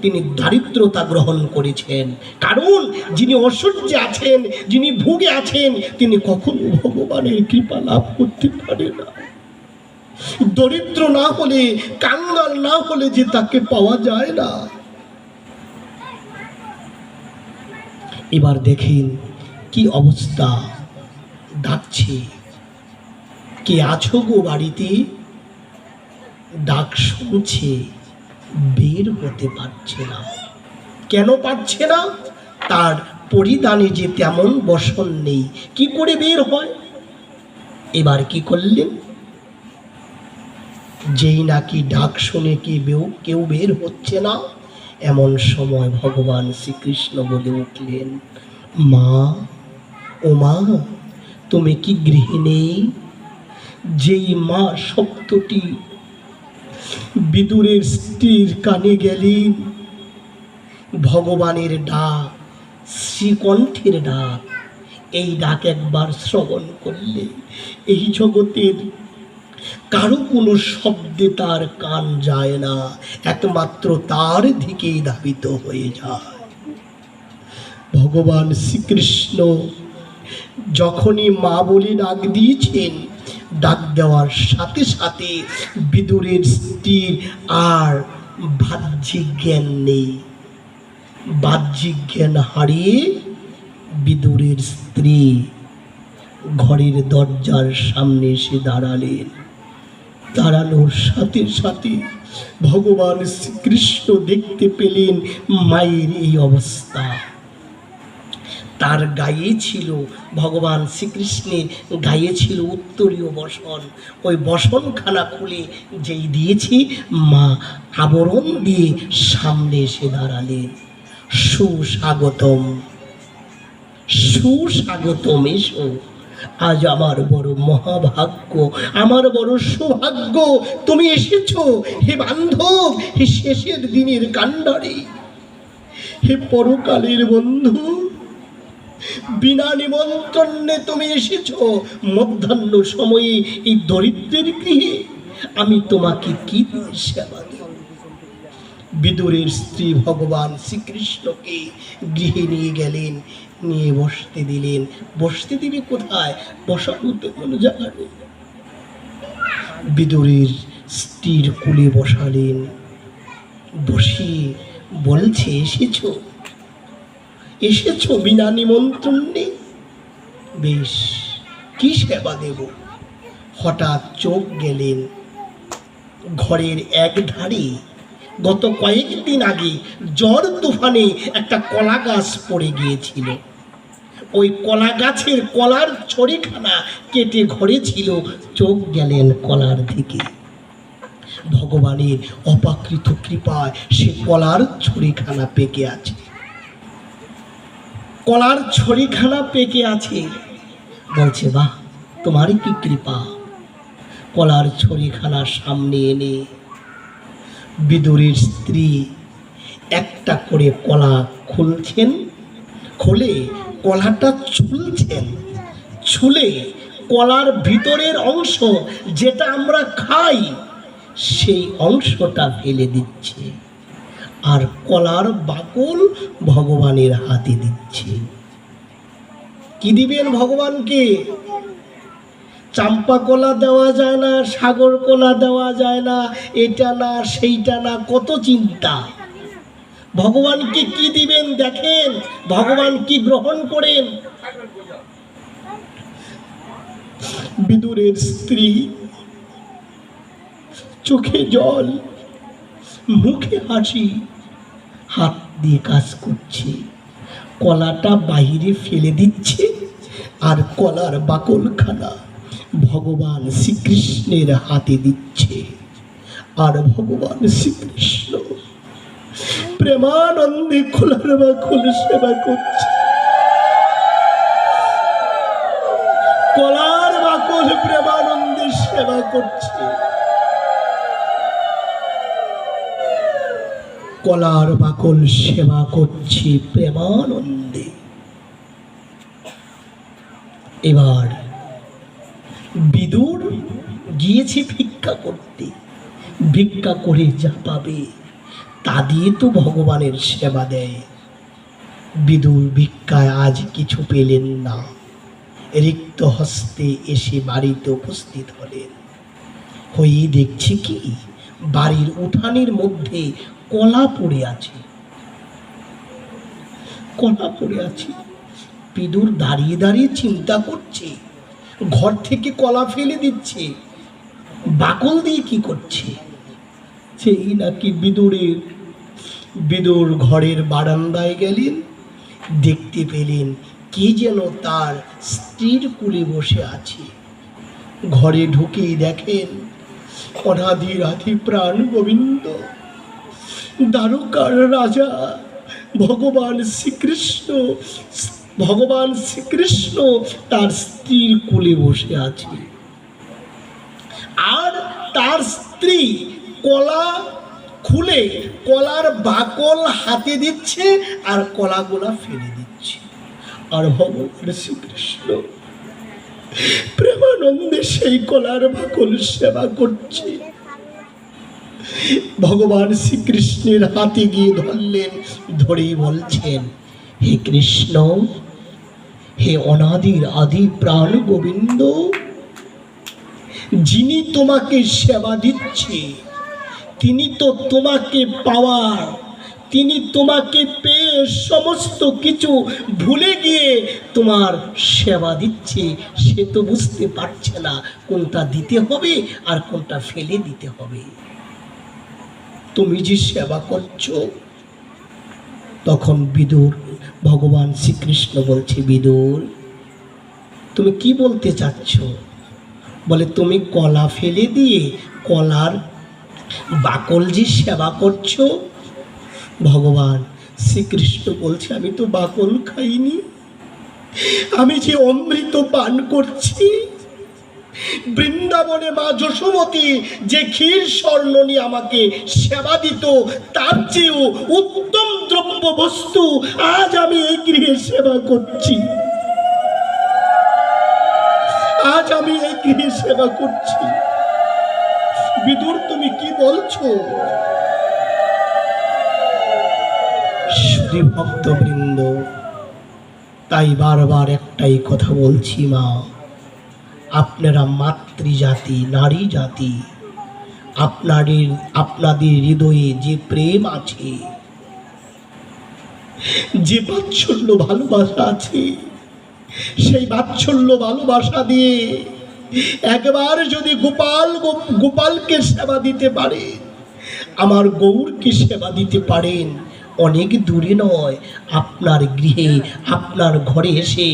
A: তিনি দারিদ্রতা গ্রহণ করেছেন, কারণ যিনি ঐশ্বর্যে আছেন, যিনি ভোগে আছেন, তিনি কখনো ভগবানের কৃপা লাভ করতে পারে না। দরিদ্র না হলে, কাঙ্গাল না হলে যে তাকে পাওয়া যায় না। এবার দেখেন কি অবস্থা, ডাকছে, কে আছো গো বাড়িতে? ডাক শুনছে, বের হতে পারছে না। কেন পারছে না? তার পরিধানে যে তেমন বসন নেই, কি করে বের হয়? এবার কি করলেন, যেই নাকি ডাক শুনে কি কেউ বের হচ্ছে না, এমন সময় ভগবান শ্রীকৃষ্ণ বলে উঠলেন, মা, ও মা, তুমি কি গৃহে নেই? যেই মা শব্দটি বিদুরের স্ত্রীর কানে গেলেন, ভগবানের ডাক, শ্রীকণ্ঠের ডাক, এই ডাক একবার শ্রবণ করলে এই জগতের কারো কোনো শব্দে তার কান যায় না, একমাত্র তার দিকেই ধাবিত হয়ে যায়। ভগবান শ্রীকৃষ্ণ যখনই মা বলে ডাক দিয়েছেন, ডাক দেওয়ার সাথে সাথে বিদুরের স্ত্রীর আর বাহ্যিক জ্ঞান নেই। বাহ্যিক জ্ঞান হারিয়ে বিদুরের স্ত্রী ঘরের দরজার সামনে এসে দাঁড়ালেন। দাঁড়ানোর সাথে সাথে ভগবান শ্রীকৃষ্ণ দেখতে পেলেন মায়ের এই অবস্থা। তার গায়ে ছিল, ভগবান শ্রীকৃষ্ণের গায়ে ছিল উত্তরীয় বসন। ওই বসনখানা খুলে যেই দিয়েছি, মা আবরণ দিয়ে সামনে এসে দাঁড়ালেন। সুস্বাগতম, সুস্বাগতম, এসো। আজ আমার বড় মহাভাগ্য, আমার বড় সৌভাগ্য, তুমি এসেছো হে বান্ধব, হে শেষের দিনের কাণ্ডারি, হে পরকালের বন্ধু। বিনা নিমন্ত্রণে তুমি এসেছ মধ্যাহ্ন সময়ে এই দরিদ্রের গৃহে, আমি তোমাকে কি সেবা দেব? বিদুরের স্ত্রী ভগবান শ্রীকৃষ্ণকে গৃহে নিয়ে গেলেন, নিয়ে বসতে দিলেন। বসতে দিবে কোথায়? বসার মধ্যে কোনো জায়গা নেই। বিদুরের স্ত্রীর কোলে বসালেন, বসিয়ে বলছে, এসেছো, এসেছো বিনা নিমন্ত্রণে, বেশ, কি সেবা দেব? হঠাৎ চোখ গেলেন ঘরের এক ধারে গত কয়েকদিন আগে ঝড় তুফানে একটা কলা গাছ পড়ে গিয়েছিল। ওই কলা গাছের কলার ছড়িখানা কেটে ঘরে ছিল, চোখ গেলেন কলার দিকে। ভগবানের অপাকৃত কৃপায় সে কলার ছড়িখানা পেকে আছে, কলার ছড়িখানা পেকে আছে। বলছে, বাহ, তোমারই কি কৃপা। কলার ছড়িখানা সামনে এনে বিদুরের স্ত্রী একটা করে কলা খুলছেন, খুলে কলাটা ছুলছেন, ছুলে কলার ভিতরের অংশ যেটা আমরা খাই সেই অংশটা ফেলে দিচ্ছে, আর কলার বাকল ভগবানের হাতে দিচ্ছে। কি দিবেন ভগবানকে? চাম্পা কলা দেওয়া যায় না, সাগর কলা দেওয়া যায় না, এটা না সেইটা না, কত চিন্তা। ভগবানকে কি দিবেন দেখেন, ভগবান কি গ্রহণ করেন। বিদুরের স্ত্রী চোখে জল, মুখে হাসি, হাত দিয়ে কাজ করছে, কলাটা বাইরে ফেলে দিচ্ছে, আর কলার বাকলখানা ভগবান শ্রীকৃষ্ণের হাতে দিচ্ছে। আর ভগবান শ্রীকৃষ্ণ প্রেমানন্দে কলার বাকল সেবা করছে, কলার বাকল প্রেমানন্দে সেবা করছে, কলার বাকল সেবা করছে প্রেমানন্দে। এবার বিদুর গিয়েছে ভিক্ষা করতে, ভিক্ষা করে যা পাবে তা দিয়ে তো ভগবানের সেবা দেয়। বিদুর ভিক্ষায় আজ কিছু পেলেন না, রিক্ত হস্তে এসে বাড়িতে উপস্থিত হলেন। হয়ে দেখছি কি, বাড়ির উঠানের মধ্যে কলা পড়ে আছে, কলা পড়ে আছে। বিদুর দাঁড়িয়ে দাঁড়িয়ে চিন্তা করছে, ঘর থেকে কলা ফেলে দিচ্ছে, বাকল দিয়ে কি করছে। সেই নাকি বিদুর ঘরের বারান্দায় গেলেন, দেখতে পেলেন কে যেন তার স্ত্রীর কোলে বসে আছে। ঘরে ঢুকেই দেখেন অনাদির আদি প্রাণ গোবিন্দ, দ্বারকার রাজা ভগবান শ্রীকৃষ্ণ তার স্ত্রীর কোলে বসে আছে, আর তার স্ত্রী কলা খুলে কলার বাকল হাতে দিচ্ছে আর কলাগুলা ফেলে দিচ্ছে। আর ভগবান শ্রীকৃষ্ণ প্রেমানন্দে সেই কলার বাকল সেবা করছে। ভগবান শ্রীকৃষ্ণের হাতে গিয়ে ধরলেন, ধরেই বলছেন, হে কৃষ্ণ, হে অনাদির আদি প্রাণ গোবিন্দ, যিনি তোমাকে সেবা দিচ্ছে তিনি তো তোমাকে পাওয়ার, তিনি তোমাকে পেয়ে সমস্ত কিছু ভুলে গিয়ে তোমার সেবা দিচ্ছে। সে তো বুঝতে পারছে না কোনটা দিতে হবে আর কোনটা ফেলে দিতে হবে। তুমি যে সেবা করছো। তখন বিদুর, ভগবান শ্রীকৃষ্ণ বলছে, বিদুর তুমি কি বলতে চাচ্ছ? বলে, তুমি কলা ফেলে দিয়ে কলার বাকল যে সেবা করছো। ভগবান শ্রীকৃষ্ণ বলছে, আমি তো বাকল খাইনি, আমি যে অমৃত পান করছি। বৃন্দাবনে মা যশোমতী যে ক্ষীর স্বর্ণ নিয়ে আমাকে সেবা দিত, তার চেয়েও উত্তম দ্রব্য বস্তু আজ আমি এই গৃহে সেবা করছি, আজ আমি এই গৃহে সেবা করছি। বিদুর তুমি কি বলছো? শ্রী ভক্তবৃন্দ, তাই বারবার একটাই কথা বলছি, মা আপনারা মাতৃজাতি, নারী জাতি, আপনাদের হৃদয়ে যে প্রেম আছে, যে বাৎসল্য ভালোবাসা আছে, সেই বাৎসল্য ভালোবাসা দিয়ে একবার যদি গোপালকে সেবা দিতে পারেন, আমার গৌরকে সেবা দিতে পারেন, অনেক দূরে নয়, আপনার গৃহে, আপনার ঘরে এসে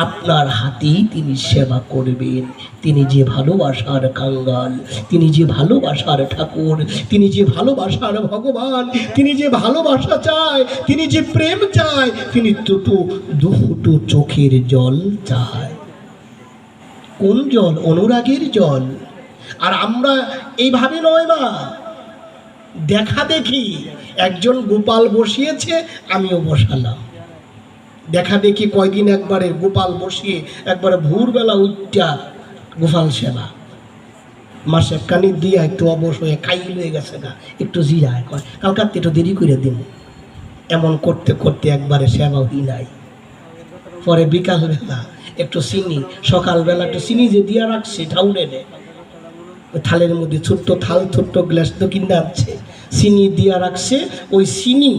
A: আপনার হাতেই তিনি সেবা করবেন। তিনি যে ভালোবাসার কাঙ্গাল, তিনি যে ভালোবাসার ঠাকুর, তিনি যে ভালোবাসার ভগবান, তিনি যে ভালোবাসা চায়, তিনি যে প্রেম চায়, তিনি দুটো চোখের জল চায়। কোন জল? অনুরাগের জল। আর আমরা এইভাবে নয় মা, দেখা দেখি একজন গোপাল বসিয়েছে, আমিও বসালাম। দেখা দেখি কয়দিন একবারে গোপাল বসিয়ে একবারে ভোরবেলা উঠটা গোপাল সেবা, মাসে কানি দিয়া একটু অবশ হয়ে খাই লয়ে গেছে না, একটু জিরায় কয় কালকার একটু দেরি করে দিন। এমন করতে করতে একবারে সেবা হই নাই। পরে বিকালবেলা একটু চিনি, সকালবেলা একটু চিনি যে দিয়া রাখছে ঠাউরে নে, ওই থালের মধ্যে ছোট্ট থাল, ছোট্ট গ্লাস তো কিনে আনছে, চিনি দিয়া রাখছে। ওই চিনি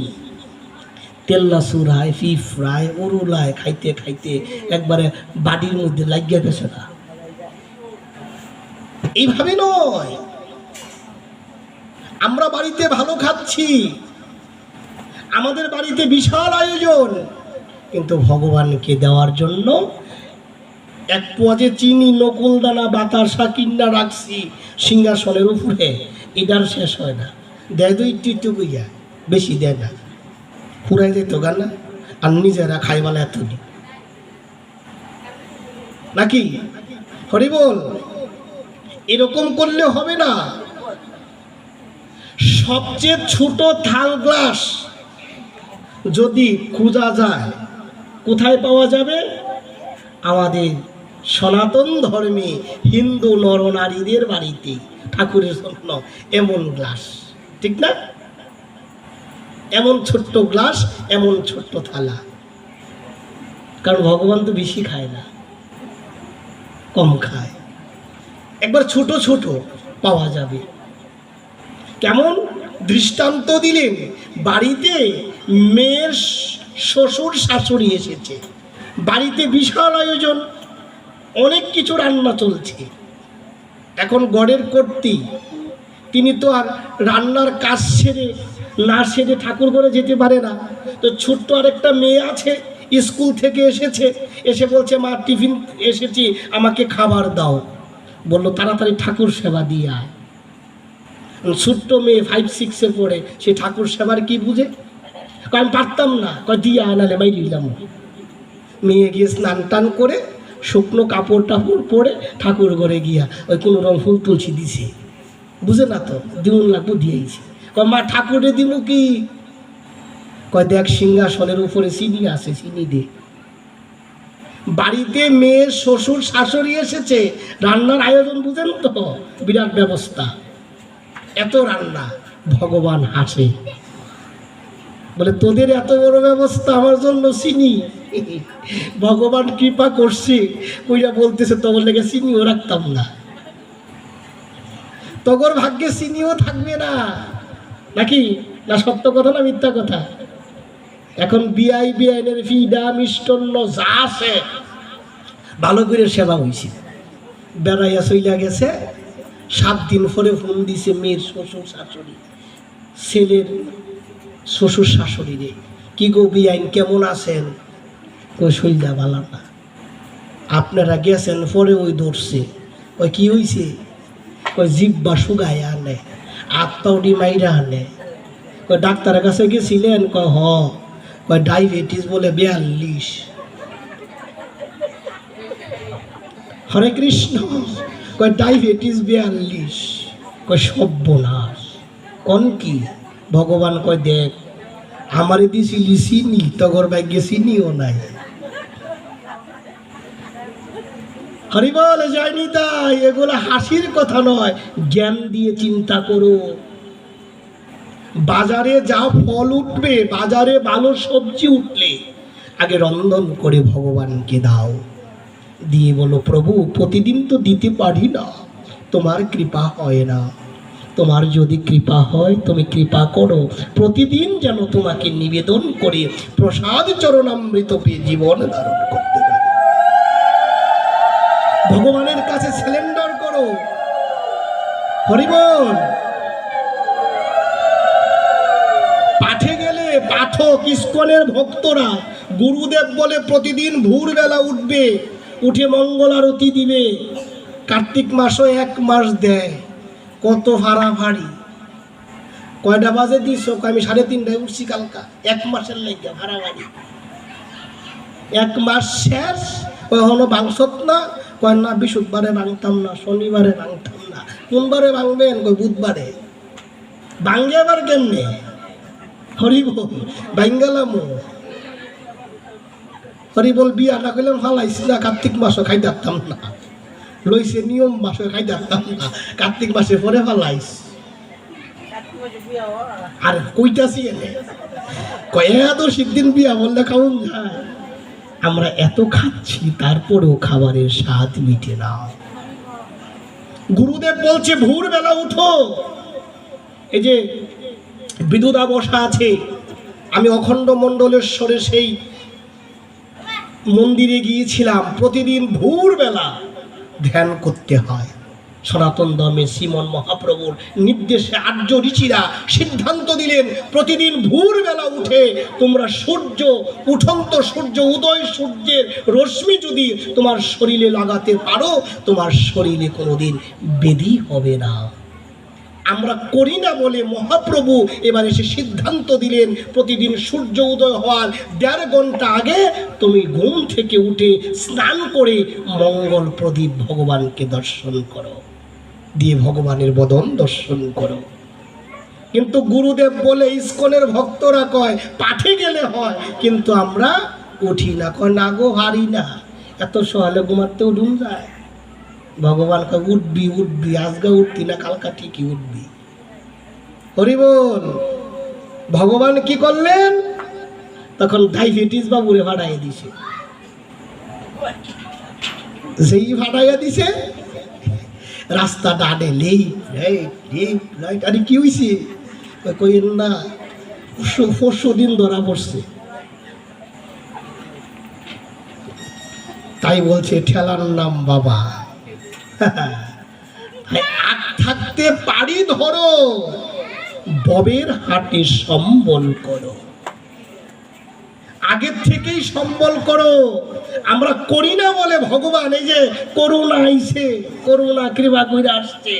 A: তেল্লা চুরায়, ফি ফ্রাই, উরুলায় খাইতে খাইতে একবারে বাড়ির মধ্যে লাগিয়ে গেছে না। এইভাবে নয়, আমরা বাড়িতে ভালো খাচ্ছি, আমাদের বাড়িতে বিশাল আয়োজন, কিন্তু ভগবানকে দেওয়ার জন্য এক পোয়া যে চিনি, নকুল দানা, বাতাসা কিনা রাখছি সিংহাসনের উপরে, এটার শেষ হয় না। দেয় তো একটু একটু কইয়া, বেশি দেয় না, পুরাই যেত গানা। আর নিজেরা খাইবালা এত নাকি? হরি বল। এরকম করলে হবে না। সবচেয়ে ছোট থাল গ্লাস যদি খোঁজা যায়, কোথায় পাওয়া যাবে? আমাদের সনাতন ধর্মে হিন্দু নরনারীদের বাড়িতে ঠাকুরের জন্য এমন গ্লাস, ঠিক না? এমন ছোট্ট গ্লাস, এমন ছোট্ট থালা। কারণ ভগবান তো বেশি খায় না, কম খায়। একবার ছোট ছোট পাওয়া যাবে। কেমন দৃষ্টান্ত দিলেন? বাড়িতে মেয়ের শ্বশুর শাশুড়ি এসেছে, বাড়িতে বিশাল আয়োজন, অনেক কিছু রান্না চলছে। এখন গড়ের কর্ত্রী, তিনি তো আর রান্নার কাজ সেরে না সেরে ঠাকুর ঘরে যেতে পারে না। তো ছোট্ট আরেকটা মেয়ে আছে, স্কুল থেকে এসেছে, এসে বলছে মা টিফিন এসেছি, আমাকে খাবার দাও। বললো তাড়াতাড়ি ঠাকুর সেবা দিয়ে আয়। ছোট্ট মেয়ে 5-6-এ পড়ে, সে ঠাকুর সেবার কি বুঝে? আমি পারতাম না, দিয়ে আয় নালে মাই দিলাম। মেয়ে গিয়ে স্নান টান করে শুকনো কাপড় টাপড় পরে ঠাকুর ঘরে গিয়া ওই কোনো রকম ফুল তুলসী দিছে, বুঝে না তো, দিমুন লাগবো দিয়েছি। মা ঠাকুরে দিব কি? কয় দেখ সিংহাসনের উপরে চিনি আছে, চিনি দে। বাড়িতে মেয়ের শ্বশুর শাশুড়ি এসেছে, রান্নার আয়োজন বুঝেন তো, বিরাট ব্যবস্থা, এত রান্না। ভগবান হাসে, বলে তোদের এত বড় ব্যবস্থা, আমার জন্য চিনি। ভগবান কৃপা করছে, ওইটা বলতেছে তোর লেগে চিনিও রাখতাম না, তগর ভাগ্যে চিনিও থাকবে না, নাকি? না সত্য কথা না মিথ্যা কথা? এখন বিআই বিআইনের ফিডা মিষ্টন্ন যা আছে ভালো করে সেবা হয়েছে। বেড়াইয়া চইলা গেছে, 7 দিন পরে ফোন দিছে মেয়ের শ্বশুর শাশুড়ি, ছেলের শ্বশুর শাশুড়ি রে, কি গো বিআইন কেমন আছেন? ওই শৈলা ভালো না, আপনারা গেছেন পরে ওই ধরছে। ওই কি হয়েছে? ওই জিব্বা শুগায় আনে, আত্মাউডি মাইরা আনে। ওই ডাক্তারের কাছে গেছিলেন? কয় হ। কয় ডায়াবেটিস বলে 42। হরে কৃষ্ণ। কয় ডায়াবেটিস 42। কয় সর্বনাশ। কোন কি? ভগবান কয় দেখ, আমারে দিছিলি চিনি, তগর ভাগ্যে চিনিও নাই। হরি বল যায়নি তাই। এগুলো হাসির কথা নয়, জ্ঞান দিয়ে চিন্তা করো। বাজারে যা ফল উঠবে, বাজারে ভালো সবজি উঠলে আগে রন্ধন করে ভগবানকে দাও, দিয়ে বলো প্রভু প্রতিদিন তো দিতে পারি না, তোমার কৃপা হয় না, তোমার যদি কৃপা হয় তুমি কৃপা করো, প্রতিদিন যেন তোমাকে নিবেদন করে প্রসাদ চরণামৃত পেয়ে জীবন ধারণ করতে পারে। ভগবানের কাছে সিলেন্ডার করো। হরি বল। পাঠে গেলে পাঠক ইস্কনের ভক্তরা গুরুদেব বলে প্রতিদিন ভোরবেলা উঠবে, উঠে মঙ্গল আরতি দিবে। কার্তিক মাসও 1 মাস দেয়। কত ভাড়া ভারী। কয়টা বাজে দিস? আমি 3:30টায় উঠছি কালকা। 1 মাসের লেগে ভাড়া ভারী। 1 মাস শেষ, কখনো ভাঙছত না। কয় না বৃহস্পতিবারে ভাঙতাম না, শনিবারে ভাঙতাম না। কোন বারে ভাঙবেন? কই বুধবারে। ভাঙ্গে আবার কেমনে? হরিবল ভাঙ্গালাম। হরিবল বিয়া না করলাম ফালাইছি না, কার্তিক মাসও খাই থাকতাম না। লইছে নিয়ম মাসে খাই থাকতাম না, কার্তিক মাসে পরে ফালাইস। আর কইতাছি এনে কত সিদ্দিন বিয়া বললে খাউন যায়। আমরা এত খাচ্ছি, তারপরেও খাবারের স্বাদ মিটে না। গুরুদেব বলছে ভোরবেলা উঠো। এই যে বিদুদা বসা আছে, আমি অখণ্ড মণ্ডলেশ্বরের সেই মন্দিরে গিয়েছিলাম। প্রতিদিন ভোরবেলা ধ্যান করতে হয়। সনাতন ধর্মে শ্রীমন মহাপ্রভুর নির্দেশে আর্য ঋষিরা সিদ্ধান্ত দিলেন প্রতিদিন ভোরবেলা উঠে তোমরা সূর্য, উঠন্ত সূর্য, উদয় সূর্যের রশ্মি যদি তোমার শরীরে লাগাতে পারো, তোমার শরীরে কোনোদিন ব্যাধি হবে না। আমরা করি না বলে মহাপ্রভু এবার এসে সিদ্ধান্ত দিলেন প্রতিদিন সূর্য উদয় হওয়ার 1.5 ঘন্টা আগে তুমি ঘুম থেকে উঠে স্নান করে মঙ্গল প্রদীপ ভগবানকে দর্শন করো, দিয়ে ভগবানের বদন দর্শন করো। কিন্তু গুরুদেব বলে ইস্কনের ভক্তরা কয় পাঠে গেলে হয়, কিন্তু আমরা উঠি না। কয় না গো, হারি না, এত সকালে ঘুমাতে উঠুন যায়। ভগবান কয় উঠবি উঠবি, আজকে উঠতি না, কালকা ঠিকই উঠবি। হরিবল। ভগবান কি করলেন? তখন ডায়াবেটিস বাবুরে ভাড়াইয়া দিছে। যেই ভাড়াইয়া দিছে, রাস্তা ডানে আরে কি হয়েছে? কইেন না, 400 দিন ধরা পড়ছে। তাই বলছে ঠেলার নাম বাবা। আগ থাকতে পারি ধরো, ববের হাটে সম্বল করো। আগের থেকেই সম্বল করো। আমরা করি না বলে ভগবান এই যে করুণা আইছে, করুণা কৃপা করে আসছে।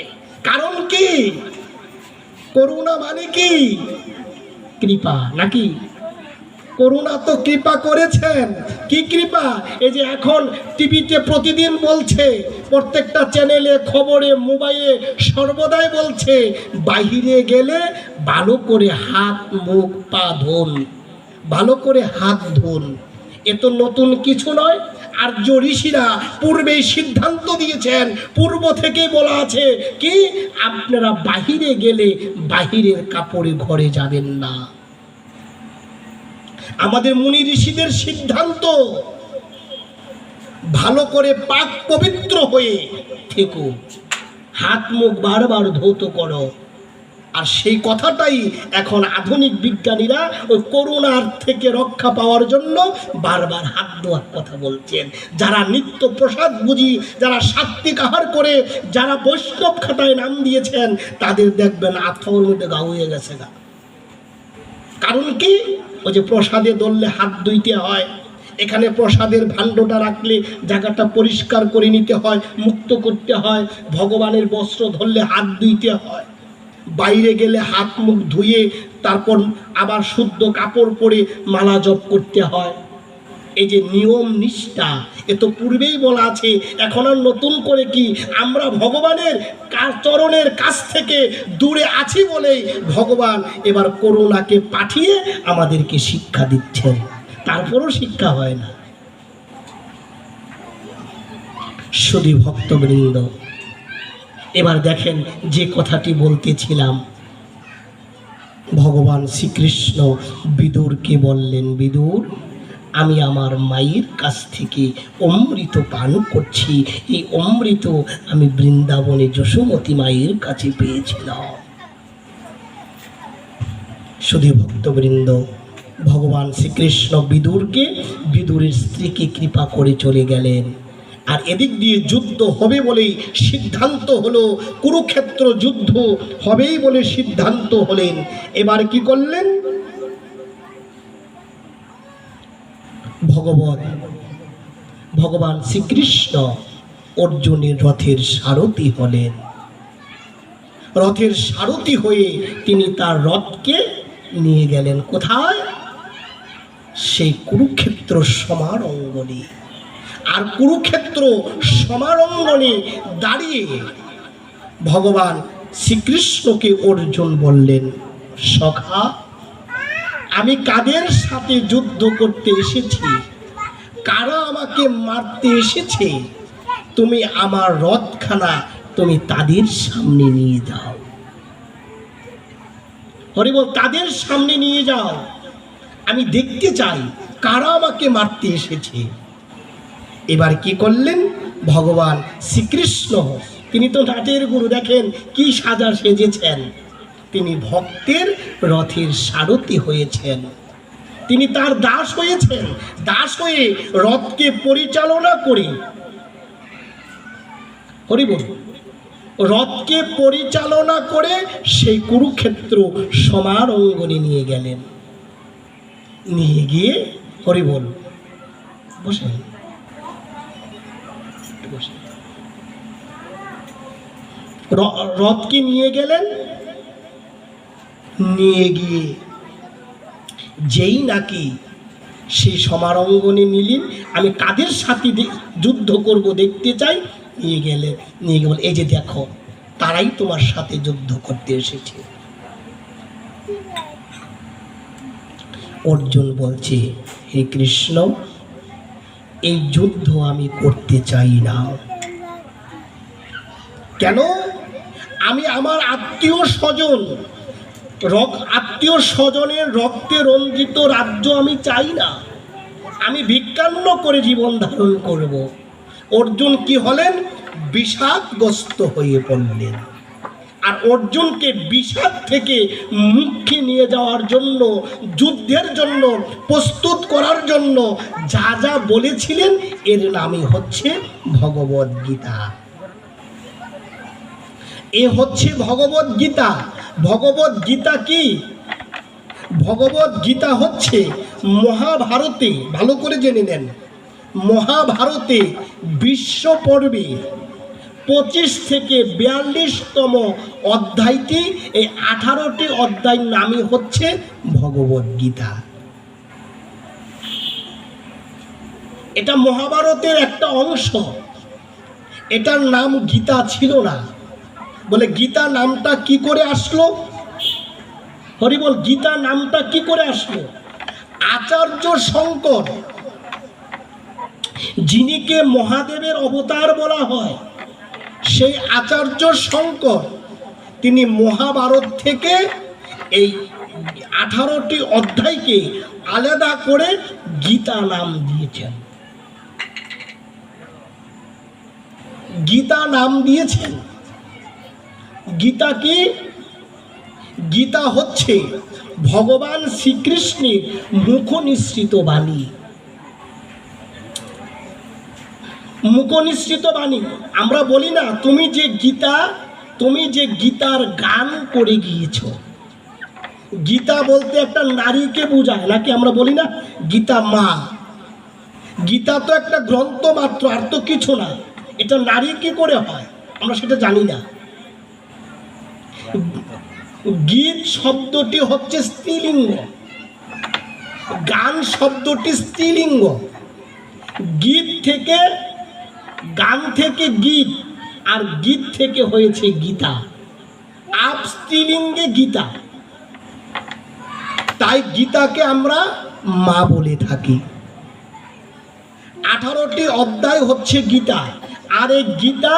A: কারণ কি? করুণা মানে কি? কৃপা নাকি? করুণা তো কৃপা করেছেন। কি কৃপা? এই যে এখন টিভিতে প্রতিদিন বলছে, প্রত্যেকটা চ্যানেলে, খবরে, মোবাইলে সর্বদাই বলছে বাহিরে গেলে ভালো করে হাত মুখ পা ধুন, ভালো করে হাত ধুন। এ তো নতুন কিছু নয়। আর্য ঋষিরা পূর্বেই সিদ্ধান্ত দিয়েছেন, পূর্ব থেকেই বলা আছে কি আপনারা বাহিরে গেলে বাহিরের কাপড়ে ঘরে যাবেন না। আমাদের মুনি ঋষিদের সিদ্ধান্ত ভালো করে পাক পবিত্র হয়ে থেকো, হাত মুখ বারবার ধৌত করো। আর সেই কথাটাই এখন আধুনিক বিজ্ঞানীরা ওই করোনার থেকে রক্ষা পাওয়ার জন্য বারবার হাত ধোয়ার কথা বলছেন। যারা নিত্য প্রসাদ বুঝি, যারা সাত্বিক আহার করে, যারা বৈষ্ণব খাতায় নাম দিয়েছেন, তাদের দেখবেন আত্মার মধ্যে গা হয়ে গেছে গা। কারণ কি? ওই যে প্রসাদে ধরলে হাত ধুইতে হয়, এখানে প্রসাদের ভাণ্ডটা রাখলে জায়গাটা পরিষ্কার করে নিতে হয়, মুক্ত করতে হয়। ভগবানের বস্ত্র ধরলে হাত ধুইতে হয়, বাইরে গেলে হাত মুখ ধুয়ে তারপর আবার শুদ্ধ কাপড় পরে মালা জপ করতে হয়। এই যে নিয়ম নিষ্ঠা, এ তো পূর্বেই বলা আছে। এখন আর নতুন করে কি? আমরা ভগবানের চরণের কাছ থেকে দূরে আছি বলেই ভগবান এবার করুণাকে পাঠিয়ে আমাদেরকে শিক্ষা দিচ্ছেন। তারপরও শিক্ষা হয় না। শুধু ভক্তবৃন্দ, এবার দেখেন যে কথাটি বলতেছিলাম, ভগবান শ্রীকৃষ্ণ বিদুরকে বললেন, বিদুর, আমি আমার মায়ের কাছ থেকে অমৃত পান করছি। এই অমৃত আমি বৃন্দাবনে যশোমতী মায়ের কাছে পেয়েছিলাম। শুধু ভক্তবৃন্দ, ভগবান শ্রীকৃষ্ণ বিদুরকে, বিদুরের স্ত্রীকে কৃপা করে চলে গেলেন। আর এদিক দিয়ে যুদ্ধ হবে বলেই সিদ্ধান্ত হলো, কুরুক্ষেত্র যুদ্ধ হবেই বলে সিদ্ধান্ত হলেন। এবার কি করলেন? ভগবান শ্রীকৃষ্ণ অর্জুনের রথের সারথি হলেন। রথের সারথি হয়ে তিনি তার রথকে নিয়ে গেলেন কোথায়? সেই কুরুক্ষেত্র সমারঙ্গনে। আর কুরুক্ষেত্র সমারঙ্গনে দাঁড়িয়ে ভগবান শ্রীকৃষ্ণকে অর্জুন বললেন, সখা, আমি কাদের সাথে যুদ্ধ করতে এসেছি, কারা আমাকে মারতে এসেছে, তুমি আমার রথখানা তুমি তাদের সামনে নিয়ে যাও। হরি বল, তাদের সামনে নিয়ে যাও, আমি দেখতে চাই কারা আমাকে মারতে এসেছে। এবার কি করলেন ভগবান শ্রীকৃষ্ণ? তিনি তো নাটের গুরু, দেখেন কি সাজা সেজেছেন। তিনি ভক্তের রথের সারথি হয়েছেন, তিনি তার দাস হয়েছেন। দাস হয়ে রথকে পরিচালনা করে, হরি বল, রথকে পরিচালনা করে সেই কুরুক্ষেত্র সমারঙ্গনে নিয়ে গেলেন। নিয়ে গিয়ে, হরি বল, বসে রথকে নিয়ে গেলেন। নিয়ে গিয়ে যেই নাকি সেই সমারঙ্গনে নিলেন, আমি কাদের সাথে যুদ্ধ করব দেখতে চাই, নিয়ে গেলেন। নিয়ে গেল, এই যে দেখো, তারাই তোমার সাথে যুদ্ধ করতে এসেছে। অর্জুন বলছে, হে কৃষ্ণ, এই যুদ্ধ আমি করতে চাই না। কেন? আমি আমার আত্মীয় স্বজনের রক্তে রঞ্জিত রাজ্য আমি চাই না। আমি ভিক্ষান্ন করে জীবন ধারণ করব। অর্জুন কি হলেন? বিষাদগ্রস্ত হয়ে পড়লেন। আর অর্জুনকে বিষাদ থেকে মুক্তি নিয়ে যাওয়ার জন্য, যুদ্ধের জন্য প্রস্তুত করার জন্য যা যা বলেছিলেন, এর নামই হচ্ছে ভগবদ গীতা। এ হচ্ছে ভগবদ গীতা। ভগবদ গীতা কি? ভগবদ গীতা হচ্ছে মহাভারতে, ভালো করে জেনে নেন, মহাভারতে বিশ্ব পর্বে 25 থেকে 42তম অধ্যায়টি, এই 18টি অধ্যায় নামই হচ্ছে ভগবদ গীতা। এটা মহাভারতের একটা অংশ। এটার নাম গীতা ছিল না। বলে গীতা নামটা কি করে আসলো? হরি বল, গীতা নামটা কি করে আসলো? আচার্য শঙ্কর, যিনিকে মহাদেবের অবতার বলা হয়, সেই আচার্য শঙ্কর তিনি মহাভারত থেকে এই 18টি অধ্যায়কে আলাদা করে গীতা নাম দিয়েছেন। গীতা নাম দিয়েছেন। গীতা কি? গীতা হচ্ছে ভগবান শ্রীকৃষ্ণের মুখনিসৃত বাণী। মুখনিসৃত বাণী। আমরা বলি না, তুমি যে গীতার গান করে গিয়েছো। গীতা বলতে একটা নারীকে বোঝায়, নাকি আমরা বলি না গীতা মা? গীতা তো একটা গ্রন্থ মাত্র, আর তো কিছু না। এটা নারী কি করে হয় আমরা সেটা জানি না। গীত শব্দটি হচ্ছে স্ত্রীলিঙ্গ, গান শব্দটি স্ত্রীলিঙ্গ। গীত থেকে, গান থেকে গীত, আর গীত থেকে হয়েছে গীতা। আপ স্ত্রীলিঙ্গে গীতা, তাই গীতাকে আমরা মা বলে থাকি। 18টি অধ্যায় হচ্ছে গীতা। আর এই গীতা